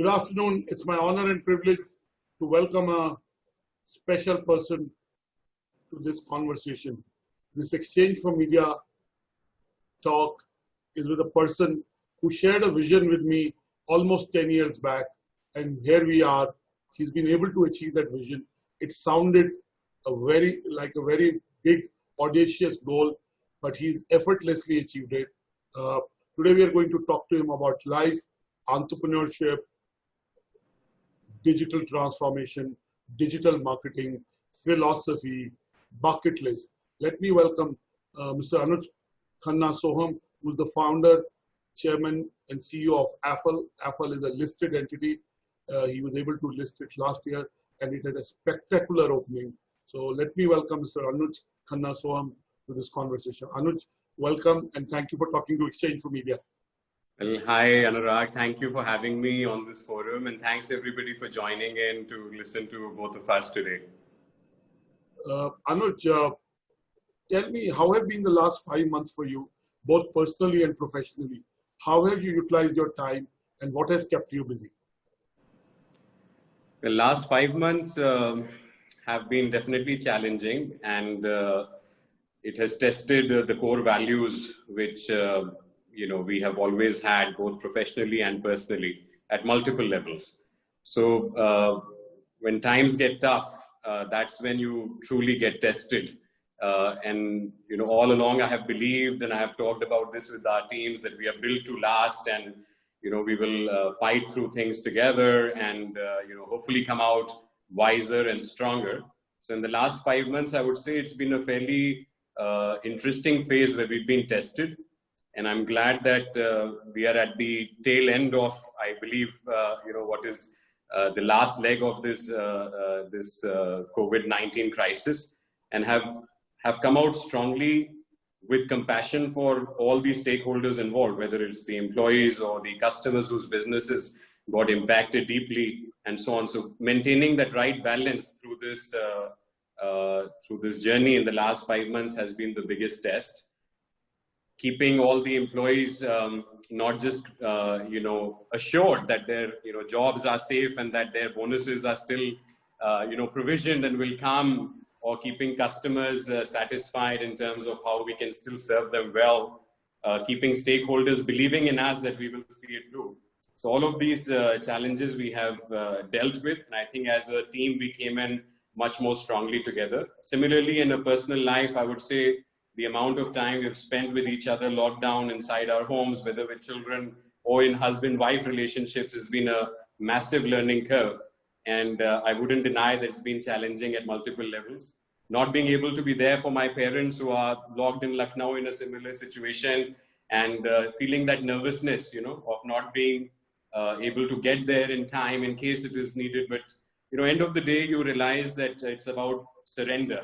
Good afternoon. It's my honor and privilege to welcome a special person to this conversation. This exchange for media talk is with a person who shared a vision with me almost 10 years back. And here we are. He's been able to achieve that vision. It sounded like a very big, audacious goal, but he's effortlessly achieved it. Today we are going to talk to him about life, entrepreneurship, digital transformation, digital marketing, philosophy, bucket list. Let me welcome Mr. Anuj Khanna Sohum, who is the founder, chairman, and CEO of Affle. Affle is a listed entity. He was able to list it last year, and it had a spectacular opening. So let me welcome Mr. Anuj Khanna Sohum to this conversation. Anuj, welcome, and thank you for talking to Exchange for Media. Well, hi, Anurag. Thank you for having me on this forum, and thanks everybody for joining in to listen to both of us today. Anuj, tell me, how have been the last 5 months for you, both personally and professionally? How have you utilized your time, and what has kept you busy? The last 5 months have been definitely challenging, and it has tested the core values which we have always had, both professionally and personally, at multiple levels. So when times get tough, that's when you truly get tested. And all along I have believed, and I have talked about this with our teams, that we are built to last, and we will fight through things together, and hopefully come out wiser and stronger. So in the last 5 months, I would say it's been a fairly interesting phase where we've been tested. And I'm glad that we are at the tail end of, I believe, what is the last leg of this COVID-19 crisis, and have come out strongly with compassion for all the stakeholders involved, whether it's the employees or the customers whose businesses got impacted deeply, and so on. So maintaining that right balance through this journey in the last 5 months has been the biggest test. Keeping all the employees not just assured that their jobs are safe and that their bonuses are still provisioned and will come, or keeping customers satisfied in terms of how we can still serve them well, keeping stakeholders believing in us that we will see it through. So all of these challenges we have dealt with, and I think as a team we came in much more strongly together. Similarly, in a personal life, I would say the amount of time we've spent with each other locked down inside our homes, whether with children or in husband-wife relationships, has been a massive learning curve. And I wouldn't deny that it's been challenging at multiple levels. Not being able to be there for my parents who are locked in Lucknow in a similar situation, and feeling that nervousness, of not being able to get there in time in case it is needed. But, end of the day, you realize that it's about surrender.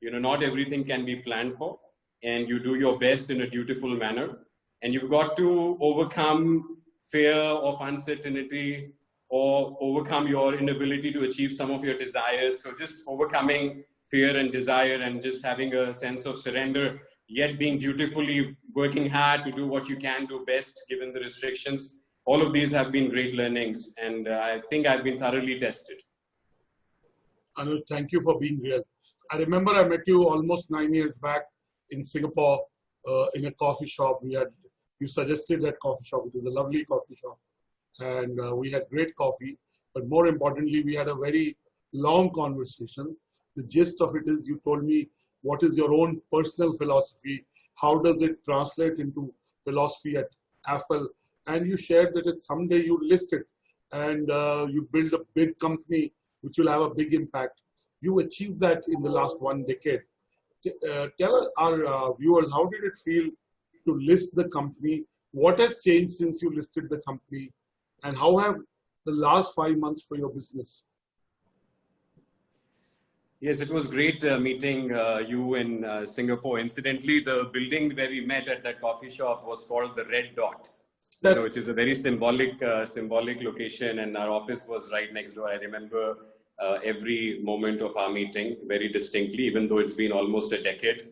Not everything can be planned for, and you do your best in a dutiful manner. And you've got to overcome fear of uncertainty, or overcome your inability to achieve some of your desires. So just overcoming fear and desire, and just having a sense of surrender, yet being dutifully working hard to do what you can do best given the restrictions. All of these have been great learnings, and I think I've been thoroughly tested. Anuj, thank you for being here. I remember I met you almost 9 years back in Singapore in a coffee shop. You suggested that coffee shop. It was a lovely coffee shop. And we had great coffee, but more importantly, we had a very long conversation. The gist of it is, you told me what is your own personal philosophy, how does it translate into philosophy at Affle, and you shared that someday you list it and you build a big company which will have a big impact. You achieved that in the last 1 decade. Tell our viewers, how did it feel to list the company? What has changed since you listed the company? And how have the last 5 months for your business? Yes, it was great meeting you in Singapore. Incidentally, the building where we met at that coffee shop was called the Red Dot, which is a very symbolic location, and our office was right next door. I remember every moment of our meeting very distinctly, even though it's been almost a decade.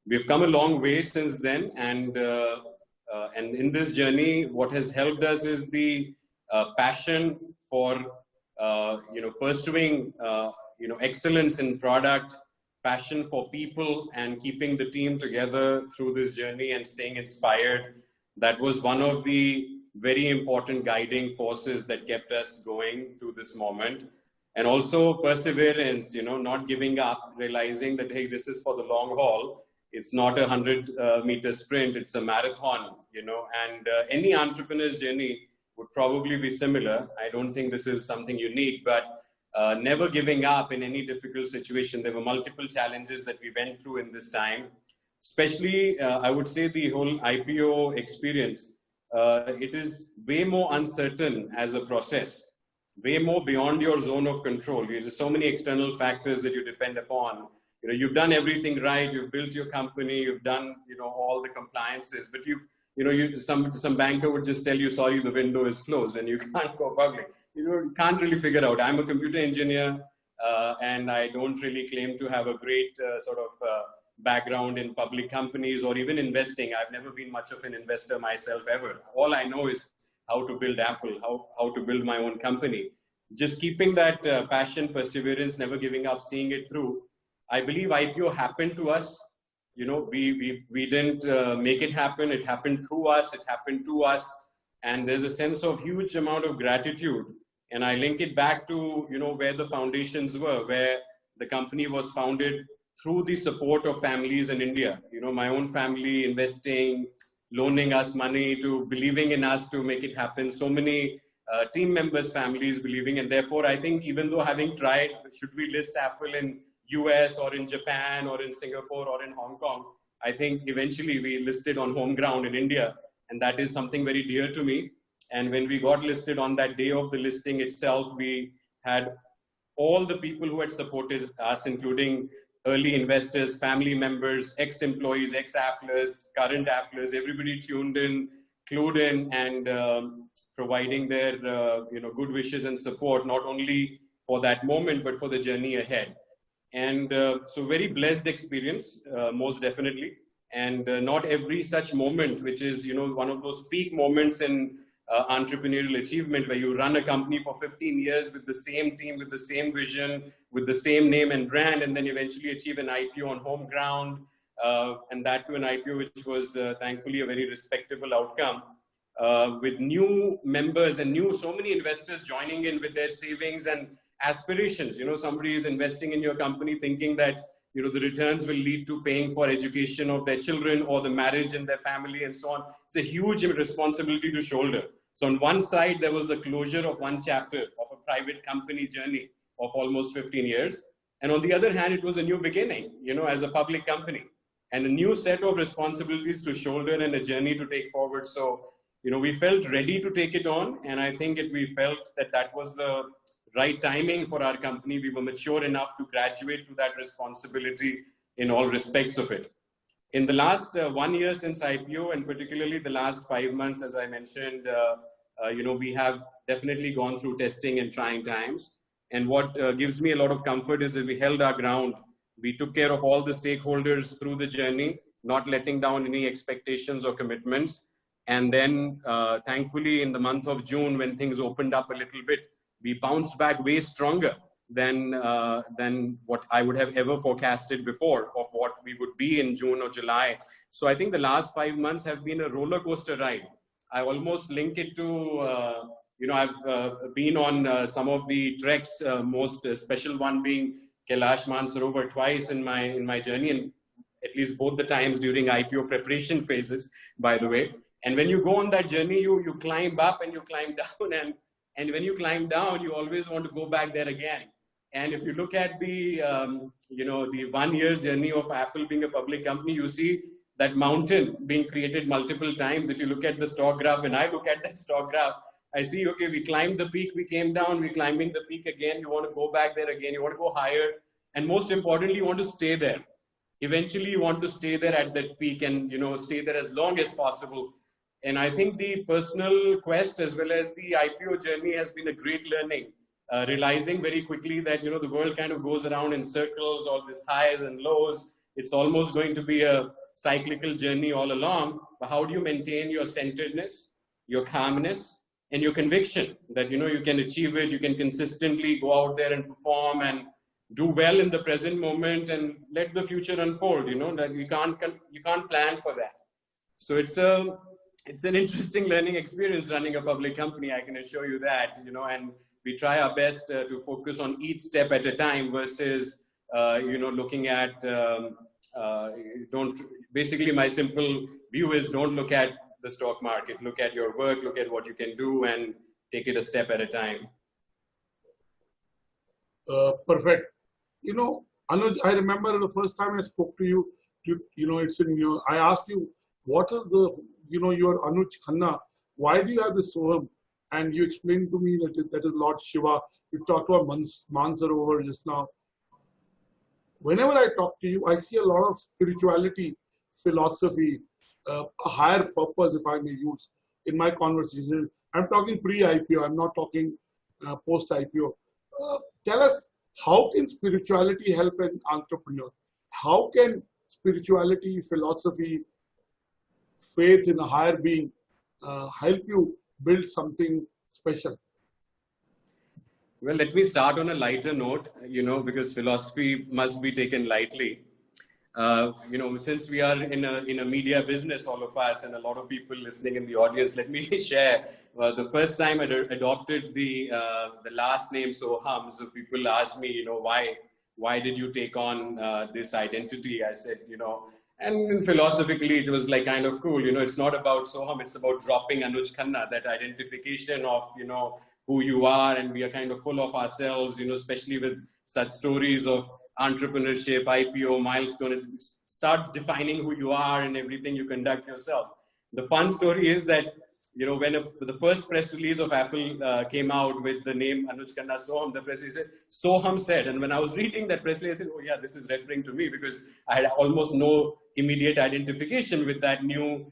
We've come a long way since then, and in this journey, what has helped us is the passion for pursuing excellence in product, passion for people, and keeping the team together through this journey and staying inspired. That was one of the very important guiding forces that kept us going to this moment. And also perseverance, not giving up, realizing that, hey, this is for the long haul. It's not a 100-meter sprint, it's a marathon, and any entrepreneur's journey would probably be similar. I don't think this is something unique, but never giving up in any difficult situation. There were multiple challenges that we went through in this time, especially I would say the whole IPO experience. It is way more uncertain as a process, way more beyond your zone of control. There's so many external factors that you depend upon. You've done everything right. You've built your company. You've done, all the compliances. But some banker would just tell you, sorry, the window is closed and you can't go public. You can't really figure out. I'm a computer engineer, and I don't really claim to have a great background in public companies or even investing. I've never been much of an investor myself ever. All I know is how to build Affle, how to build my own company. Just keeping that passion, perseverance, never giving up, seeing it through. I believe IPO happened to us. We didn't make it happen. It happened through us. It happened to us. And there's a sense of huge amount of gratitude. And I link it back to, where the foundations were, where the company was founded through the support of families in India. My own family investing, loaning us money, to believing in us to make it happen. So many team members, families believing. And therefore, I think even though having tried, should we list Affle in US or in Japan or in Singapore or in Hong Kong, I think eventually we listed on home ground in India. And that is something very dear to me. And when we got listed on that day of the listing itself, we had all the people who had supported us, including early investors, family members, ex-employees, ex-Afflers, current Afflers, everybody tuned in, clued in, and providing their good wishes and support, not only for that moment, but for the journey ahead. And so very blessed experience, most definitely. And not every such moment, which is, one of those peak moments in entrepreneurial achievement, where you run a company for 15 years with the same team, with the same vision, with the same name and brand, and then eventually achieve an IPO on home ground, and that to an IPO which was thankfully a very respectable outcome, with new members and so many investors joining in with their savings and aspirations. Somebody is investing in your company thinking that the returns will lead to paying for education of their children or the marriage in their family and so on. It's a huge responsibility to shoulder. So on one side, there was a closure of one chapter of a private company journey of almost 15 years. And on the other hand, it was a new beginning, as a public company, and a new set of responsibilities to shoulder and a journey to take forward. So, we felt ready to take it on. And I think we felt that that was the right timing for our company. We were mature enough to graduate to that responsibility in all respects of it. In the last 1 year since IPO, and particularly the last 5 months, as I mentioned, we have definitely gone through testing and trying times. And what gives me a lot of comfort is that we held our ground. We took care of all the stakeholders through the journey, not letting down any expectations or commitments. And then thankfully in the month of June, when things opened up a little bit, we bounced back way stronger than what I would have ever forecasted before of what we would be in June or July. So I think the last 5 months have been a roller coaster ride. I almost link it to, I've been on some of the treks, most special one being Kailash Mansarovar twice in my journey, and at least both the times during IPO preparation phases, by the way. And when you go on that journey, you climb up and you climb down, and when you climb down, you always want to go back there again. And if you look at the, the 1 year journey of Affle being a public company, you see that mountain being created multiple times. If you look at the stock graph, when I look at that stock graph, I see, okay, we climbed the peak, we came down, we're climbing the peak again. You want to go back there again, you want to go higher. And most importantly, you want to stay there. Eventually, you want to stay there at that peak and, stay there as long as possible. And I think the personal quest as well as the IPO journey has been a great learning, realizing very quickly that, the world kind of goes around in circles, all these highs and lows. It's almost going to be a cyclical journey all along. But how do you maintain your centeredness, your calmness, and your conviction that, you can achieve it, you can consistently go out there and perform and do well in the present moment and let the future unfold, that you can't plan for that. So it's an interesting learning experience running a public company, I can assure you that, and we try our best to focus on each step at a time versus, looking at, basically my simple view is don't look at the stock market, look at your work, look at what you can do and take it a step at a time. Perfect. Anuj, I remember the first time I spoke to you, it's in your, I asked you, what is your Anuj Khanna, why do you have this Sohum? And you explained to me that is Lord Shiva. You talked about Mansarovar just now. Whenever I talk to you, I see a lot of spirituality, philosophy, a higher purpose, if I may use, in my conversation. I'm talking pre-IPO, I'm not talking post-IPO. Tell us, how can spirituality help an entrepreneur? How can spirituality, philosophy, faith in a higher being help you build something special? Well, let me start on a lighter note, because philosophy must be taken lightly. Since we are in a media business, all of us, and a lot of people listening in the audience, let me share the first time I adopted the last name Sohum. So people ask me, why did you take on this identity? I said, and philosophically it was like kind of cool. It's not about Sohum, it's about dropping Anuj Khanna, that identification of, who you are, and we are kind of full of ourselves, especially with such stories of entrepreneurship, IPO, milestone. It starts defining who you are and everything you conduct yourself. The fun story is that, when the first press release of Affle came out with the name Anuj Khanna Sohum, the press release said, Sohum said. And when I was reading that press release, I said, oh yeah, this is referring to me, because I had almost no immediate identification with that new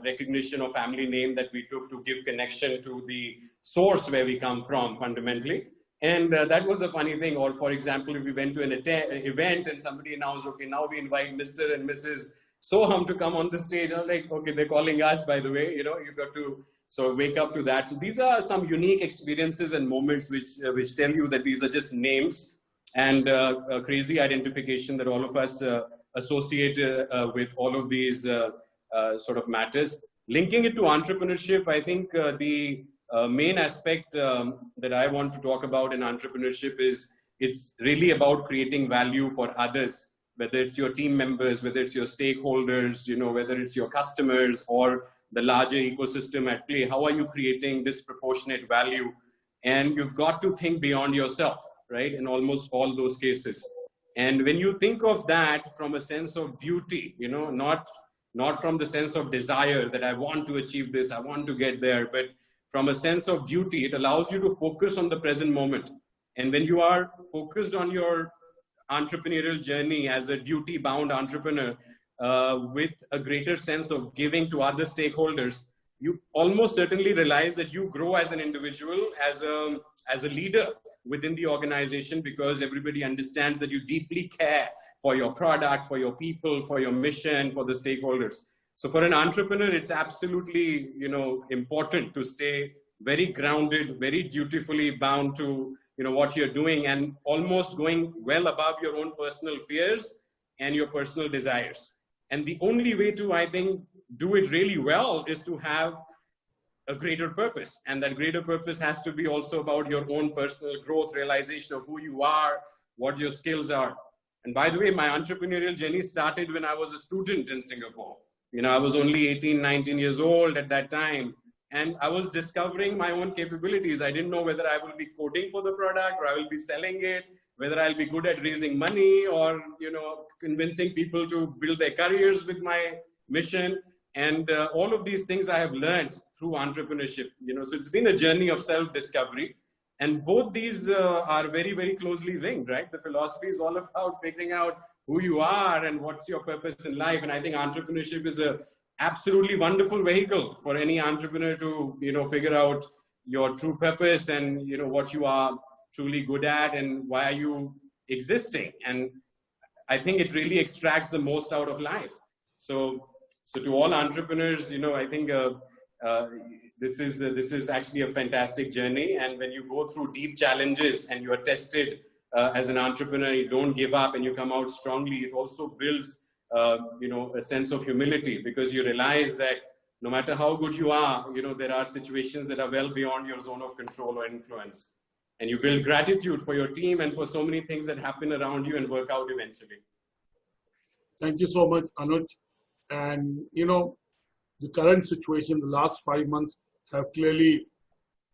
recognition of family name that we took to give connection to the source where we come from fundamentally. And that was a funny thing. Or for example, if we went to an event and somebody announced, okay, now we invite Mr. and Mrs. Sohum to come on the stage. I was like, okay, they're calling us, by the way, you've got to wake up to that. So these are some unique experiences and moments which tell you that these are just names and a crazy identification that all of us associate with all of these matters. Linking it to entrepreneurship, I think the main aspect that I want to talk about in entrepreneurship is it's really about creating value for others, whether it's your team members, whether it's your stakeholders, whether it's your customers or the larger ecosystem at play. How are you creating disproportionate value? And you've got to think beyond yourself, right? In almost all those cases. And when you think of that from a sense of duty, not from the sense of desire that I want to achieve this, I want to get there, but from a sense of duty, it allows you to focus on the present moment. And when you are focused on your entrepreneurial journey as a duty-bound entrepreneur with a greater sense of giving to other stakeholders, you almost certainly realize that you grow as an individual, as a leader within the organization, because everybody understands that you deeply care for your product, for your people, for your mission, for the stakeholders. So for an entrepreneur, it's absolutely, important to stay very grounded, very dutifully bound to, what you're doing, and almost going well above your own personal fears and your personal desires. And the only way to, I think, do it really well is to have a greater purpose. And that greater purpose has to be also about your own personal growth, realization of who you are, what your skills are. And by the way, my entrepreneurial journey started when I was a student in Singapore. I was only 18, 19 years old at that time. And I was discovering my own capabilities. I didn't know whether I will be coding for the product or I will be selling it, whether I'll be good at raising money or, convincing people to build their careers with my mission. And all of these things I have learned through entrepreneurship. So it's been a journey of self-discovery. And both these are very, very closely linked, right? The philosophy is all about figuring out who you are and what's your purpose in life. And I think entrepreneurship is a absolutely wonderful vehicle for any entrepreneur to, figure out your true purpose and, what you are truly good at and why are you existing. And I think it really extracts the most out of life. So to all entrepreneurs, I think this is actually a fantastic journey. And when you go through deep challenges and you are tested as an entrepreneur, you don't give up and you come out strongly. It also builds, a sense of humility, because you realize that no matter how good you are, there are situations that are well beyond your zone of control or influence. And you build gratitude for your team and for so many things that happen around you and work out eventually. Thank you so much, Anuj. And, the current situation, the last 5 months have clearly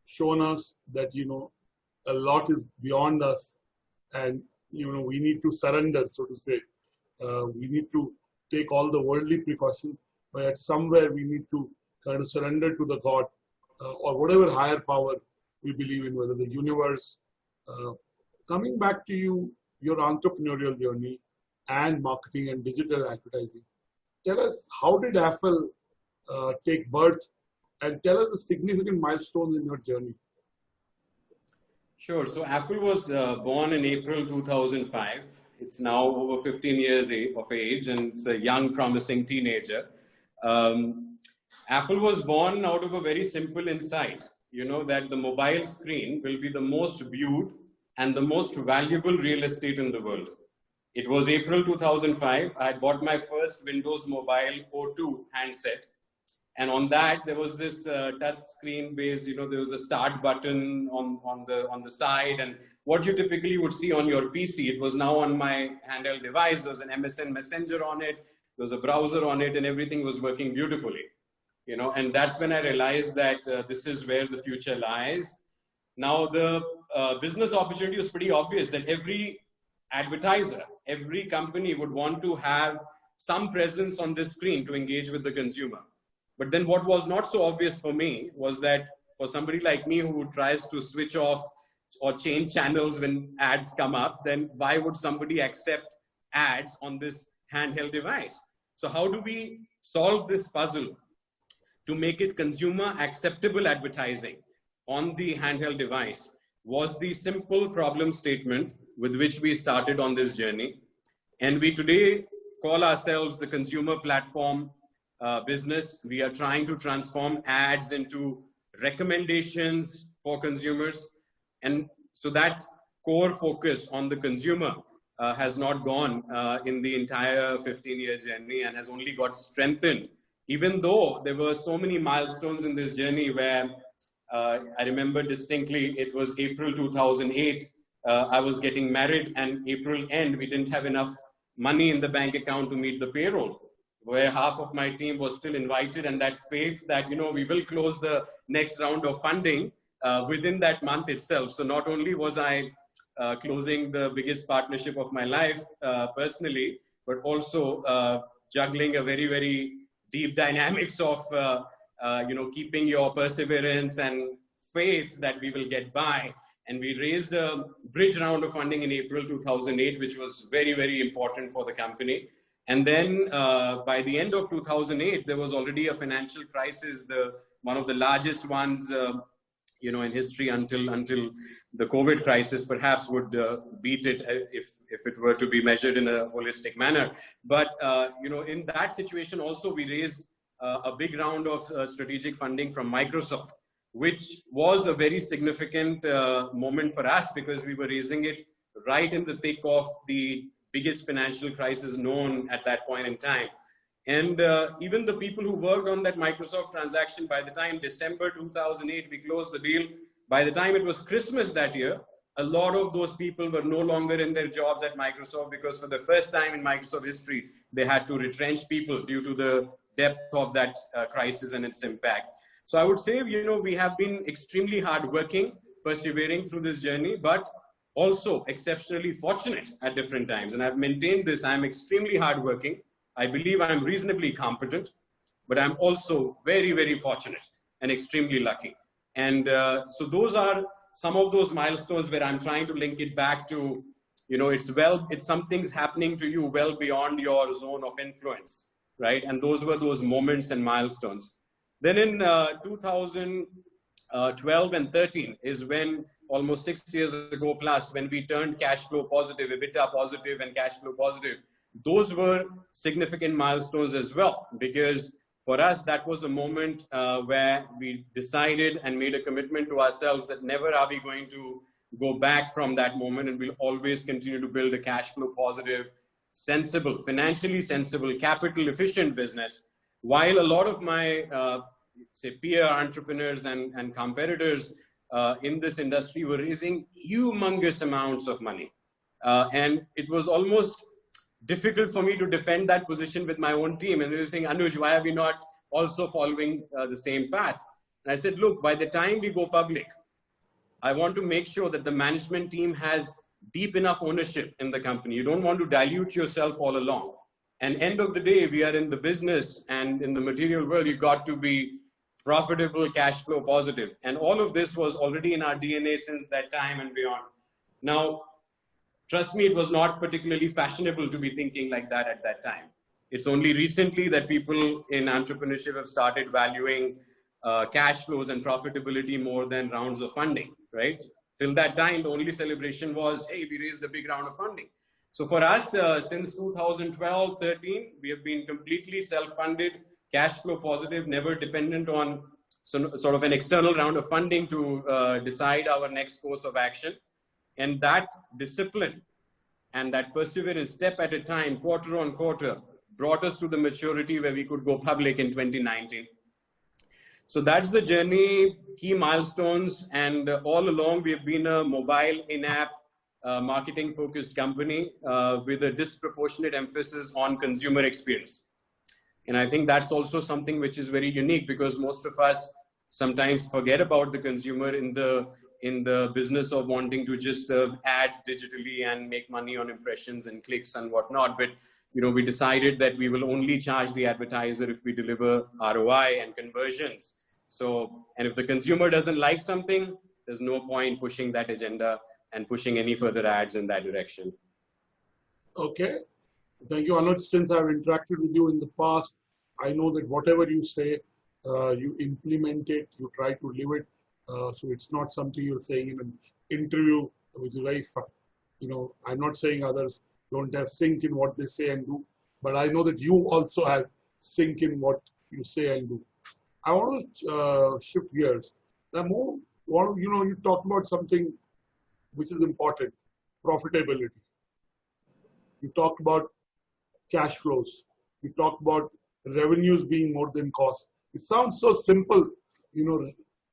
shown us that, a lot is beyond us. And, we need to surrender, so to say. We need to take all the worldly precautions, but at somewhere we need to kind of surrender to the God or whatever higher power we believe in, whether the universe. Coming back to you, your entrepreneurial journey and marketing and digital advertising. Tell us, how did Affle take birth, and tell us the significant milestones in your journey. Sure. So Affle was born in April 2005. It's now over 15 years of age, and it's a young, promising teenager. Affle was born out of a very simple insight, that the mobile screen will be the most viewed and the most valuable real estate in the world. It was April 2005. I had bought my first Windows Mobile O2 handset. And on that, there was this touch screen based, there was a start button on the side. And what you typically would see on your PC, it was now on my handheld device. There was an MSN Messenger on it. There was a browser on it, and everything was working beautifully. And that's when I realized that this is where the future lies. Now, the business opportunity was pretty obvious, that every advertiser, every company would want to have some presence on this screen to engage with the consumer. But then what was not so obvious for me was that for somebody like me who tries to switch off or change channels when ads come up, then why would somebody accept ads on this handheld device? So how do we solve this puzzle to make it consumer acceptable advertising on the handheld device? Was the simple problem statement with which we started on this journey. And we today call ourselves the consumer platform business. We are trying to transform ads into recommendations for consumers. And so that core focus on the consumer has not gone in the entire 15-year journey, and has only got strengthened, even though there were so many milestones in this journey where I remember distinctly, it was April 2008. I was getting married, and April end, we didn't have enough money in the bank account to meet the payroll, where half of my team was still invited, and that faith that, we will close the next round of funding within that month itself. So not only was I closing the biggest partnership of my life personally, but also juggling a very, very deep dynamics of, keeping your perseverance and faith that we will get by. And we raised a bridge round of funding in April 2008, which was very, very important for the company. And then by the end of 2008, there was already a financial crisis, one of the largest ones, in history until the COVID crisis perhaps would beat it if it were to be measured in a holistic manner. But, in that situation also, we raised a big round of strategic funding from Microsoft, which was a very significant moment for us, because we were raising it right in the thick of the biggest financial crisis known at that point in time. And even the people who worked on that Microsoft transaction, by the time December 2008, we closed the deal, by the time it was Christmas that year, a lot of those people were no longer in their jobs at Microsoft, because for the first time in Microsoft history, they had to retrench people due to the depth of that crisis and its impact. So I would say, we have been extremely hardworking, persevering through this journey, but also exceptionally fortunate at different times. And I've maintained this. I'm extremely hardworking. I believe I'm reasonably competent, but I'm also very, very fortunate and extremely lucky. And so those are some of those milestones where I'm trying to link it back to, it's something's happening to you well beyond your zone of influence, right? And those were those moments and milestones. Then in 2012 and 13 is when, almost 6 years ago plus, when we turned cash flow positive, EBITDA positive and cash flow positive. Those were significant milestones as well, because for us, that was a moment where we decided and made a commitment to ourselves that never are we going to go back from that moment, and we'll always continue to build a cash flow positive, sensible, financially sensible, capital efficient business. While a lot of my, say, peer entrepreneurs and competitors in this industry were raising humongous amounts of money. And it was almost difficult for me to defend that position with my own team. And they were saying, Anuj, why are we not also following the same path? And I said, look, by the time we go public, I want to make sure that the management team has deep enough ownership in the company. You don't want to dilute yourself all along. And end of the day, we are in the business and in the material world, you got to be profitable, cash flow positive. And all of this was already in our DNA since that time and beyond. Now, trust me, it was not particularly fashionable to be thinking like that at that time. It's only recently that people in entrepreneurship have started valuing cash flows and profitability more than rounds of funding, right? Till that time, the only celebration was, hey, we raised a big round of funding. So for us, since 2012-13, we have been completely self-funded, cash flow positive, never dependent on sort of an external round of funding to decide our next course of action. And that discipline and that perseverance, step at a time, quarter on quarter, brought us to the maturity where we could go public in 2019. So that's the journey, key milestones, and all along we have been a mobile in-app marketing focused company with a disproportionate emphasis on consumer experience. And I think that's also something which is very unique, because most of us sometimes forget about the consumer in the business of wanting to just serve ads digitally and make money on impressions and clicks and whatnot. But we decided that we will only charge the advertiser if we deliver ROI and conversions. So, and if the consumer doesn't like something, there's no point pushing that agenda and pushing any further ads in that direction. Okay. Thank you, Anuj. Since I've interacted with you in the past, I know that whatever you say, you implement it, you try to live it. So it's not something you're saying in an interview, which is very fun. I'm not saying others don't have sync in what they say and do, but I know that you also have sync in what you say and do. I want to shift gears. Now, you talked about something which is important, profitability. You talked about cash flows. You talked about revenues being more than cost. It sounds so simple,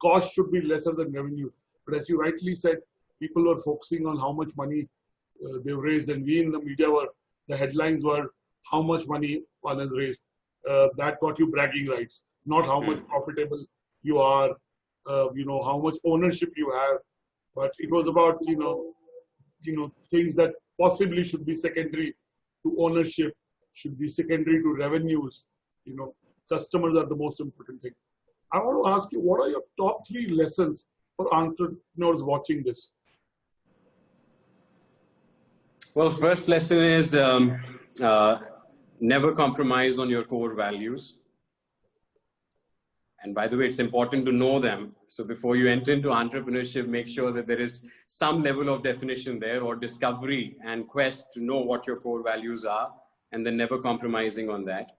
cost should be lesser than revenue. But as you rightly said, people were focusing on how much money they've raised, and we in the media the headlines were how much money one has raised. That got you bragging rights, not how much profitable you are, how much ownership you have. But it was about, things that possibly should be secondary to ownership, should be secondary to revenues. Customers are the most important thing. I want to ask you, what are your top 3 lessons for entrepreneurs watching this? Well, first lesson is never compromise on your core values. And by the way, it's important to know them. So before you enter into entrepreneurship, make sure that there is some level of definition there, or discovery and quest to know what your core values are, and then never compromising on that.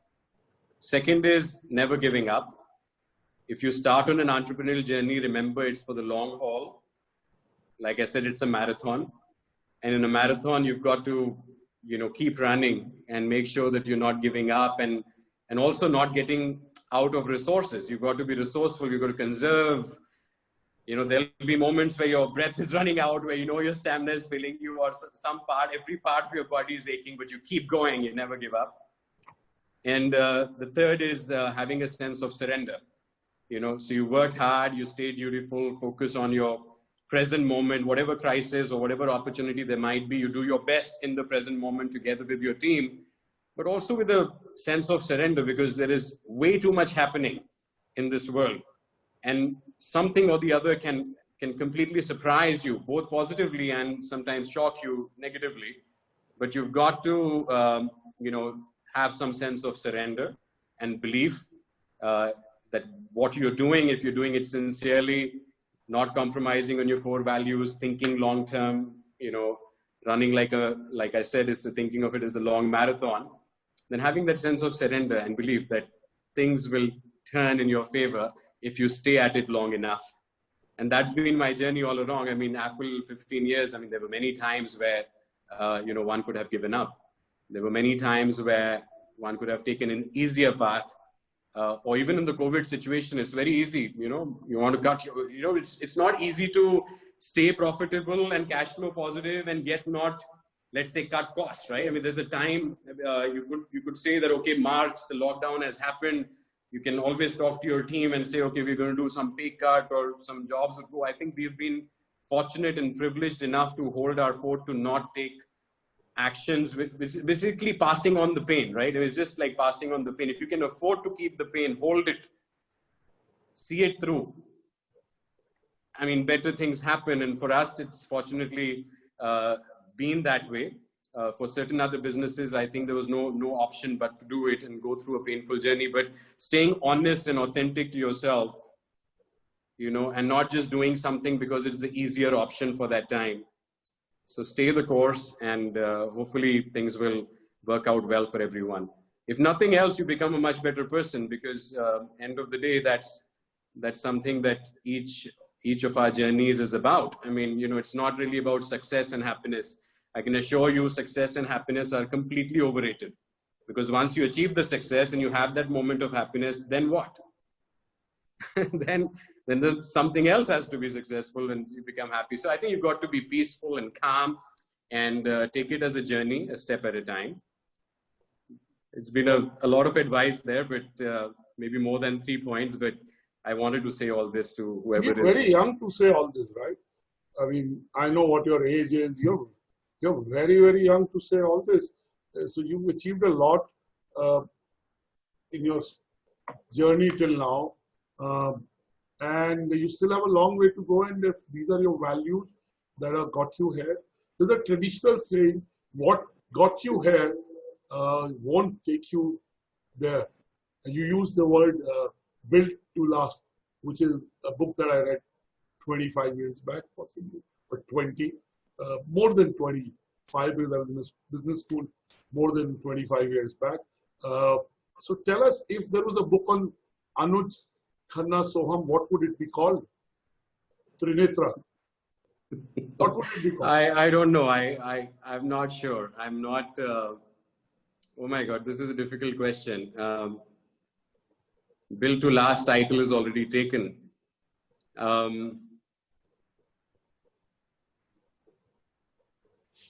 Second is never giving up. If you start on an entrepreneurial journey, remember it's for the long haul. Like I said, it's a marathon. And in a marathon, you've got to, keep running and make sure that you're not giving up, and also not getting out of resources. You've got to be resourceful. You've got to conserve. There'll be moments where your breath is running out, where your stamina is failing you, or every part of your body is aching, but you keep going. You never give up. And the third is having a sense of surrender. So you work hard, you stay dutiful, focus on your present moment, whatever crisis or whatever opportunity there might be, you do your best in the present moment together with your team, but also with a sense of surrender, because there is way too much happening in this world. And something or the other can completely surprise you, both positively and sometimes shock you negatively. But you've got to, have some sense of surrender and belief that what you're doing, if you're doing it sincerely, not compromising on your core values, thinking long-term, running like I said, is thinking of it as a long marathon, then having that sense of surrender and belief that things will turn in your favor if you stay at it long enough. And that's been my journey all along. I mean, Affle, 15 years, I mean, there were many times where, one could have given up. There were many times where one could have taken an easier path, or even in the COVID situation, it's very easy. You want to cut, it's not easy to stay profitable and cash flow positive and yet not, let's say, cut costs, right? I mean, there's a time you could say that, okay, March, the lockdown has happened. You can always talk to your team and say, okay, we're going to do some pay cut or some jobs will go. I think we've been fortunate and privileged enough to hold our fort, to not take actions, which is basically passing on the pain, right? It was just like passing on the pain. If you can afford to keep the pain, hold it, see it through. I mean, better things happen. And for us, it's fortunately been that way. For certain other businesses, I think there was no option but to do it and go through a painful journey. But staying honest and authentic to yourself, and not just doing something because it's the easier option for that time. So stay the course, and hopefully things will work out well for everyone. If nothing else, you become a much better person, because end of the day, that's something that each of our journeys is about. I mean, it's not really about success and happiness. I can assure you success and happiness are completely overrated, because once you achieve the success and you have that moment of happiness, then what? then something else has to be successful and you become happy. So I think you've got to be peaceful and calm and take it as a journey, a step at a time. It's been a lot of advice there, but maybe more than 3 points, but I wanted to say all this to whoever You're very young to say all this, right? I mean, I know what your age is. You're very, very young to say all this. So you've achieved a lot in your journey till now. And you still have a long way to go. And if these are your values that have got you here, there's a traditional saying, what got you here won't take you there. And you use the word built to last, which is a book that I read 25 years back, possibly, or 20. More than 25 years. I was in a business school more than 25 years back. So tell us, if there was a book on Anuj Khanna Sohum, what would it be called? Trinetra. What would it be called? I don't know. I'm not sure. I'm not. Oh my God, this is a difficult question. Built to last title is already taken. I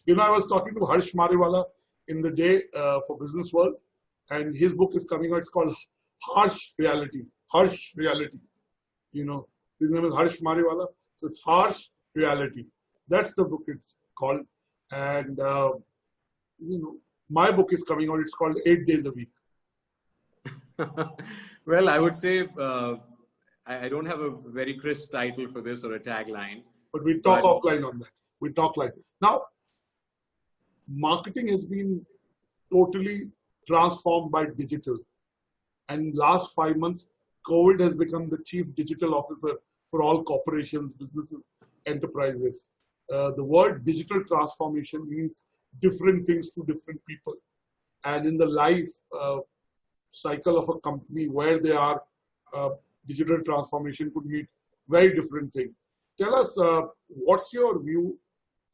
was talking to Harsh Mariwala in the day for Buisnessworld, and his book is coming out. It's called Harsh Reality. Harsh Reality. His name is Harsh Mariwala. So it's Harsh Reality. That's the book it's called. And, my book is coming out. It's called 8 Days a Week. Well, I would say I don't have a very crisp title for this or a tagline. But we talk offline on that. We talk like this. Now, marketing has been totally transformed by digital. And last 5 months, COVID has become the chief digital officer for all corporations, businesses, enterprises. The word digital transformation means different things to different people. And in the life cycle of a company where they are, digital transformation could mean very different things. Tell us, what's your view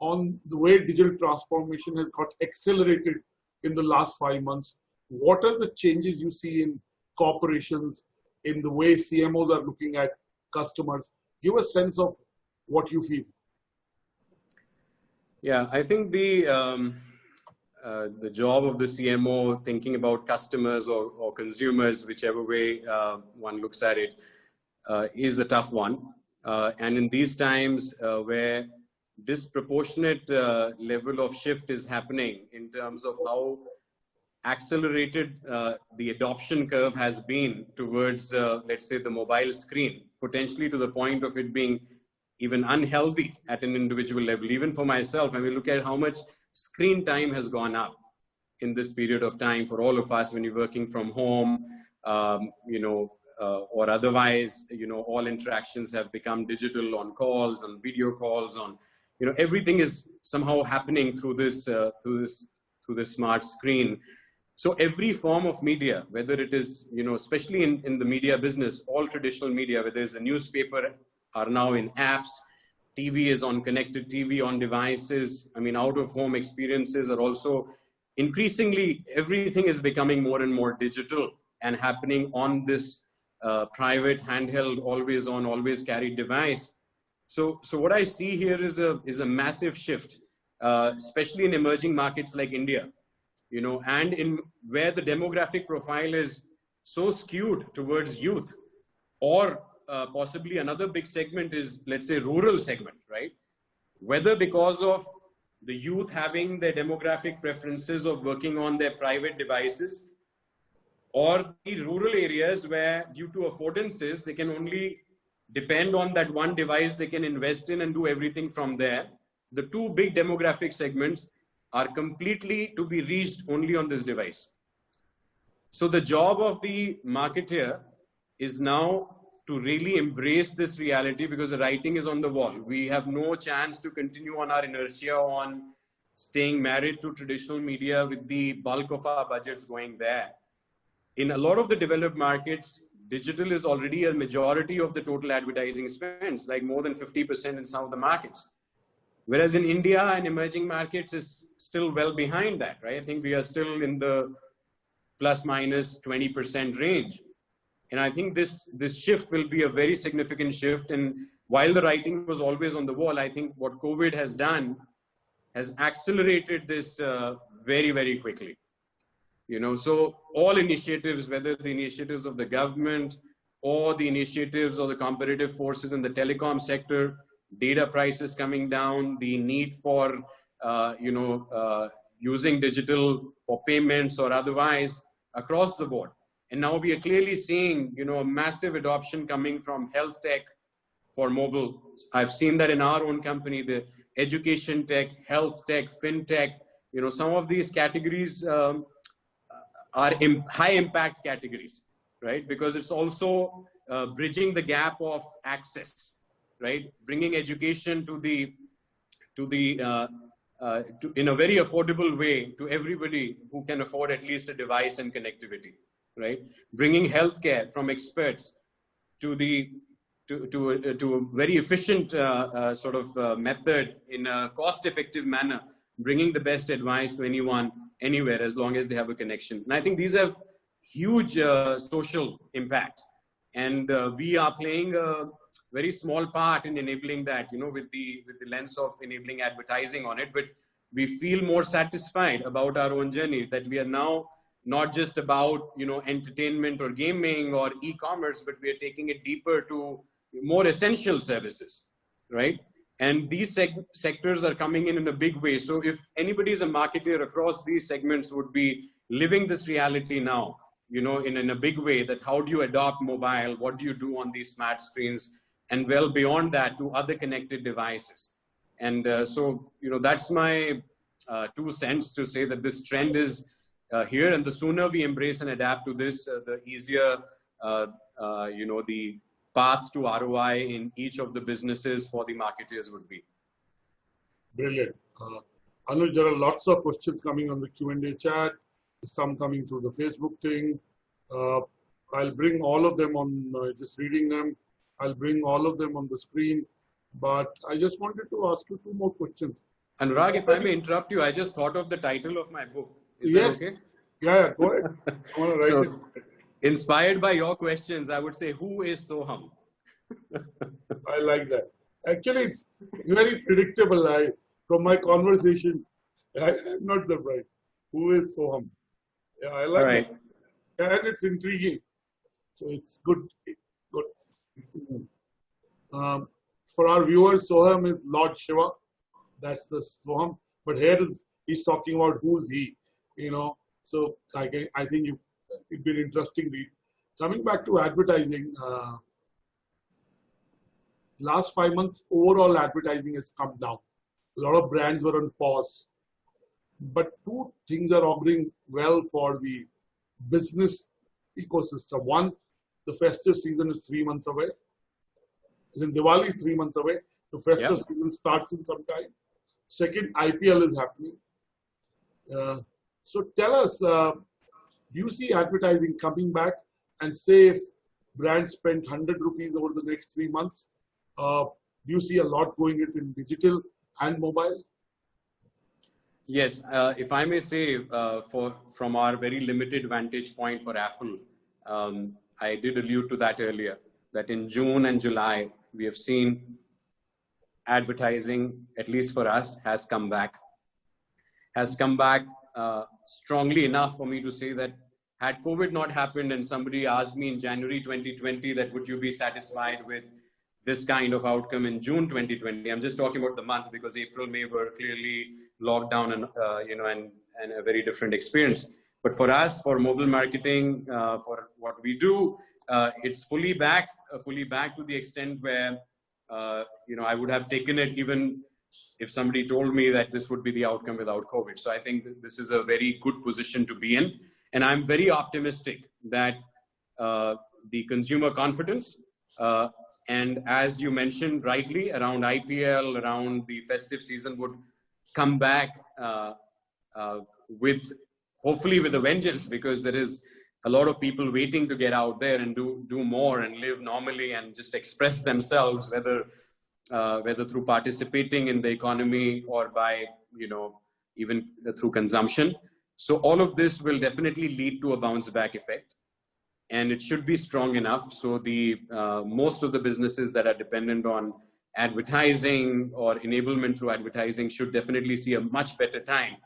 on the way digital transformation has got accelerated in the last 5 months? What are the changes you see in corporations, in the way CMOs are looking at customers? Give a sense of what you feel. Yeah, I think the job of the CMO, thinking about customers or consumers, whichever way one looks at it, is a tough one. And in these times where disproportionate level of shift is happening in terms of how accelerated the adoption curve has been towards, let's say, the mobile screen, potentially to the point of it being even unhealthy at an individual level. Even for myself, when we look at how much screen time has gone up in this period of time for all of us when you're working from home, or otherwise, all interactions have become digital, on calls, on video calls, on, everything is somehow happening through this smart screen. So every form of media, whether it is, especially in the media business, all traditional media, whether it's a newspaper, are now in apps, TV is on connected TV, on devices. I mean, out-of-home experiences are also increasingly, everything is becoming more and more digital and happening on this private, handheld, always on, always carried device. So what I see here is a massive shift, especially in emerging markets like India, and in where the demographic profile is so skewed towards youth, or possibly another big segment is, let's say, rural segment, right? Whether because of the youth having their demographic preferences of working on their private devices, or the rural areas where due to affordances, they can only depend on that one device they can invest in and do everything from there. The two big demographic segments are completely to be reached only on this device. So the job of the marketer is now to really embrace this reality, because the writing is on the wall. We have no chance to continue on our inertia on staying married to traditional media with the bulk of our budgets going there. In a lot of the developed markets, digital is already a majority of the total advertising spends, like more than 50% in some of the markets. Whereas in India and emerging markets is still well behind that, right? I think we are still in the plus minus 20% range. And I think this shift will be a very significant shift. And while the writing was always on the wall, I think what COVID has done has accelerated this very, very quickly. So all initiatives, whether the initiatives of the government or the initiatives of the competitive forces in the telecom sector, data prices coming down, the need for, using digital for payments or otherwise across the board. And now we are clearly seeing, a massive adoption coming from health tech for mobile. I've seen that in our own company, the education tech, health tech, fintech, some of these categories are high impact categories, right? Because it's also bridging the gap of access, right? Bringing education in a very affordable way to everybody who can afford at least a device and connectivity, right? Bringing healthcare from experts to a very efficient method in a cost-effective manner, bringing the best advice to anyone, anywhere, as long as they have a connection. And I think these have huge social impact. And we are playing a very small part in enabling that, with the lens of enabling advertising on it. But we feel more satisfied about our own journey, that we are now not just about, entertainment or gaming or e-commerce, but we are taking it deeper to more essential services, right? And these sectors are coming in a big way. So if anybody is a marketer across these segments, would be living this reality now, in a big way, that how do you adopt mobile? What do you do on these smart screens? And well beyond that, to other connected devices. And that's my 2 cents to say that this trend is here, and the sooner we embrace and adapt to this, the easier, the path to ROI in each of the businesses for the marketers would be. Brilliant. Anuj, there are lots of questions coming on the Q&A chat, some coming through the Facebook thing. I'll bring all of them on, just reading them. I'll bring all of them on the screen, but I just wanted to ask you 2 more questions. Anurag, if I may interrupt you, I just thought of the title of my book. Is yes. that okay? Yeah, go ahead. I want to write it. Inspired by your questions, I would say, who is Sohum? I like that. Actually, it's very predictable. From my conversation, I'm not surprised. Who is Sohum? Yeah, I like it. And it's intriguing. So it's good. For our viewers, Sohum is Lord Shiva. That's the Sohum. But here he's talking about who's he, So I think it'd be an interesting read. Coming back to advertising, last 5 months, overall advertising has come down. A lot of brands were on pause. But 2 things are auguring well for the business ecosystem. One, the festive season is 3 months away. Diwali is 3 months away. The festive season starts in some time. Second, IPL is happening. So tell us, Do you see advertising coming back? And say if brands spend 100 rupees over the next 3 months, do you see a lot going into in digital and mobile? Yes, if I may say, from our very limited vantage point for Affle, I did allude to that earlier, that in June and July, we have seen advertising, at least for us, has come back strongly enough for me to say that had COVID not happened and somebody asked me in January 2020 that would you be satisfied with this kind of outcome in June 2020, I'm just talking about the month because April, May were clearly locked down and, and a very different experience. But for us, for mobile marketing, for what we do, it's fully back to the extent where, I would have taken it even if somebody told me that this would be the outcome without COVID. So I think this is a very good position to be in. And I'm very optimistic that the consumer confidence, and as you mentioned rightly, around IPL, around the festive season would come back hopefully with a vengeance, because there is a lot of people waiting to get out there and do more and live normally and just express themselves, whether through participating in the economy or by, even through consumption. So all of this will definitely lead to a bounce back effect, and it should be strong enough. So the most of the businesses that are dependent on advertising or enablement through advertising should definitely see a much better time.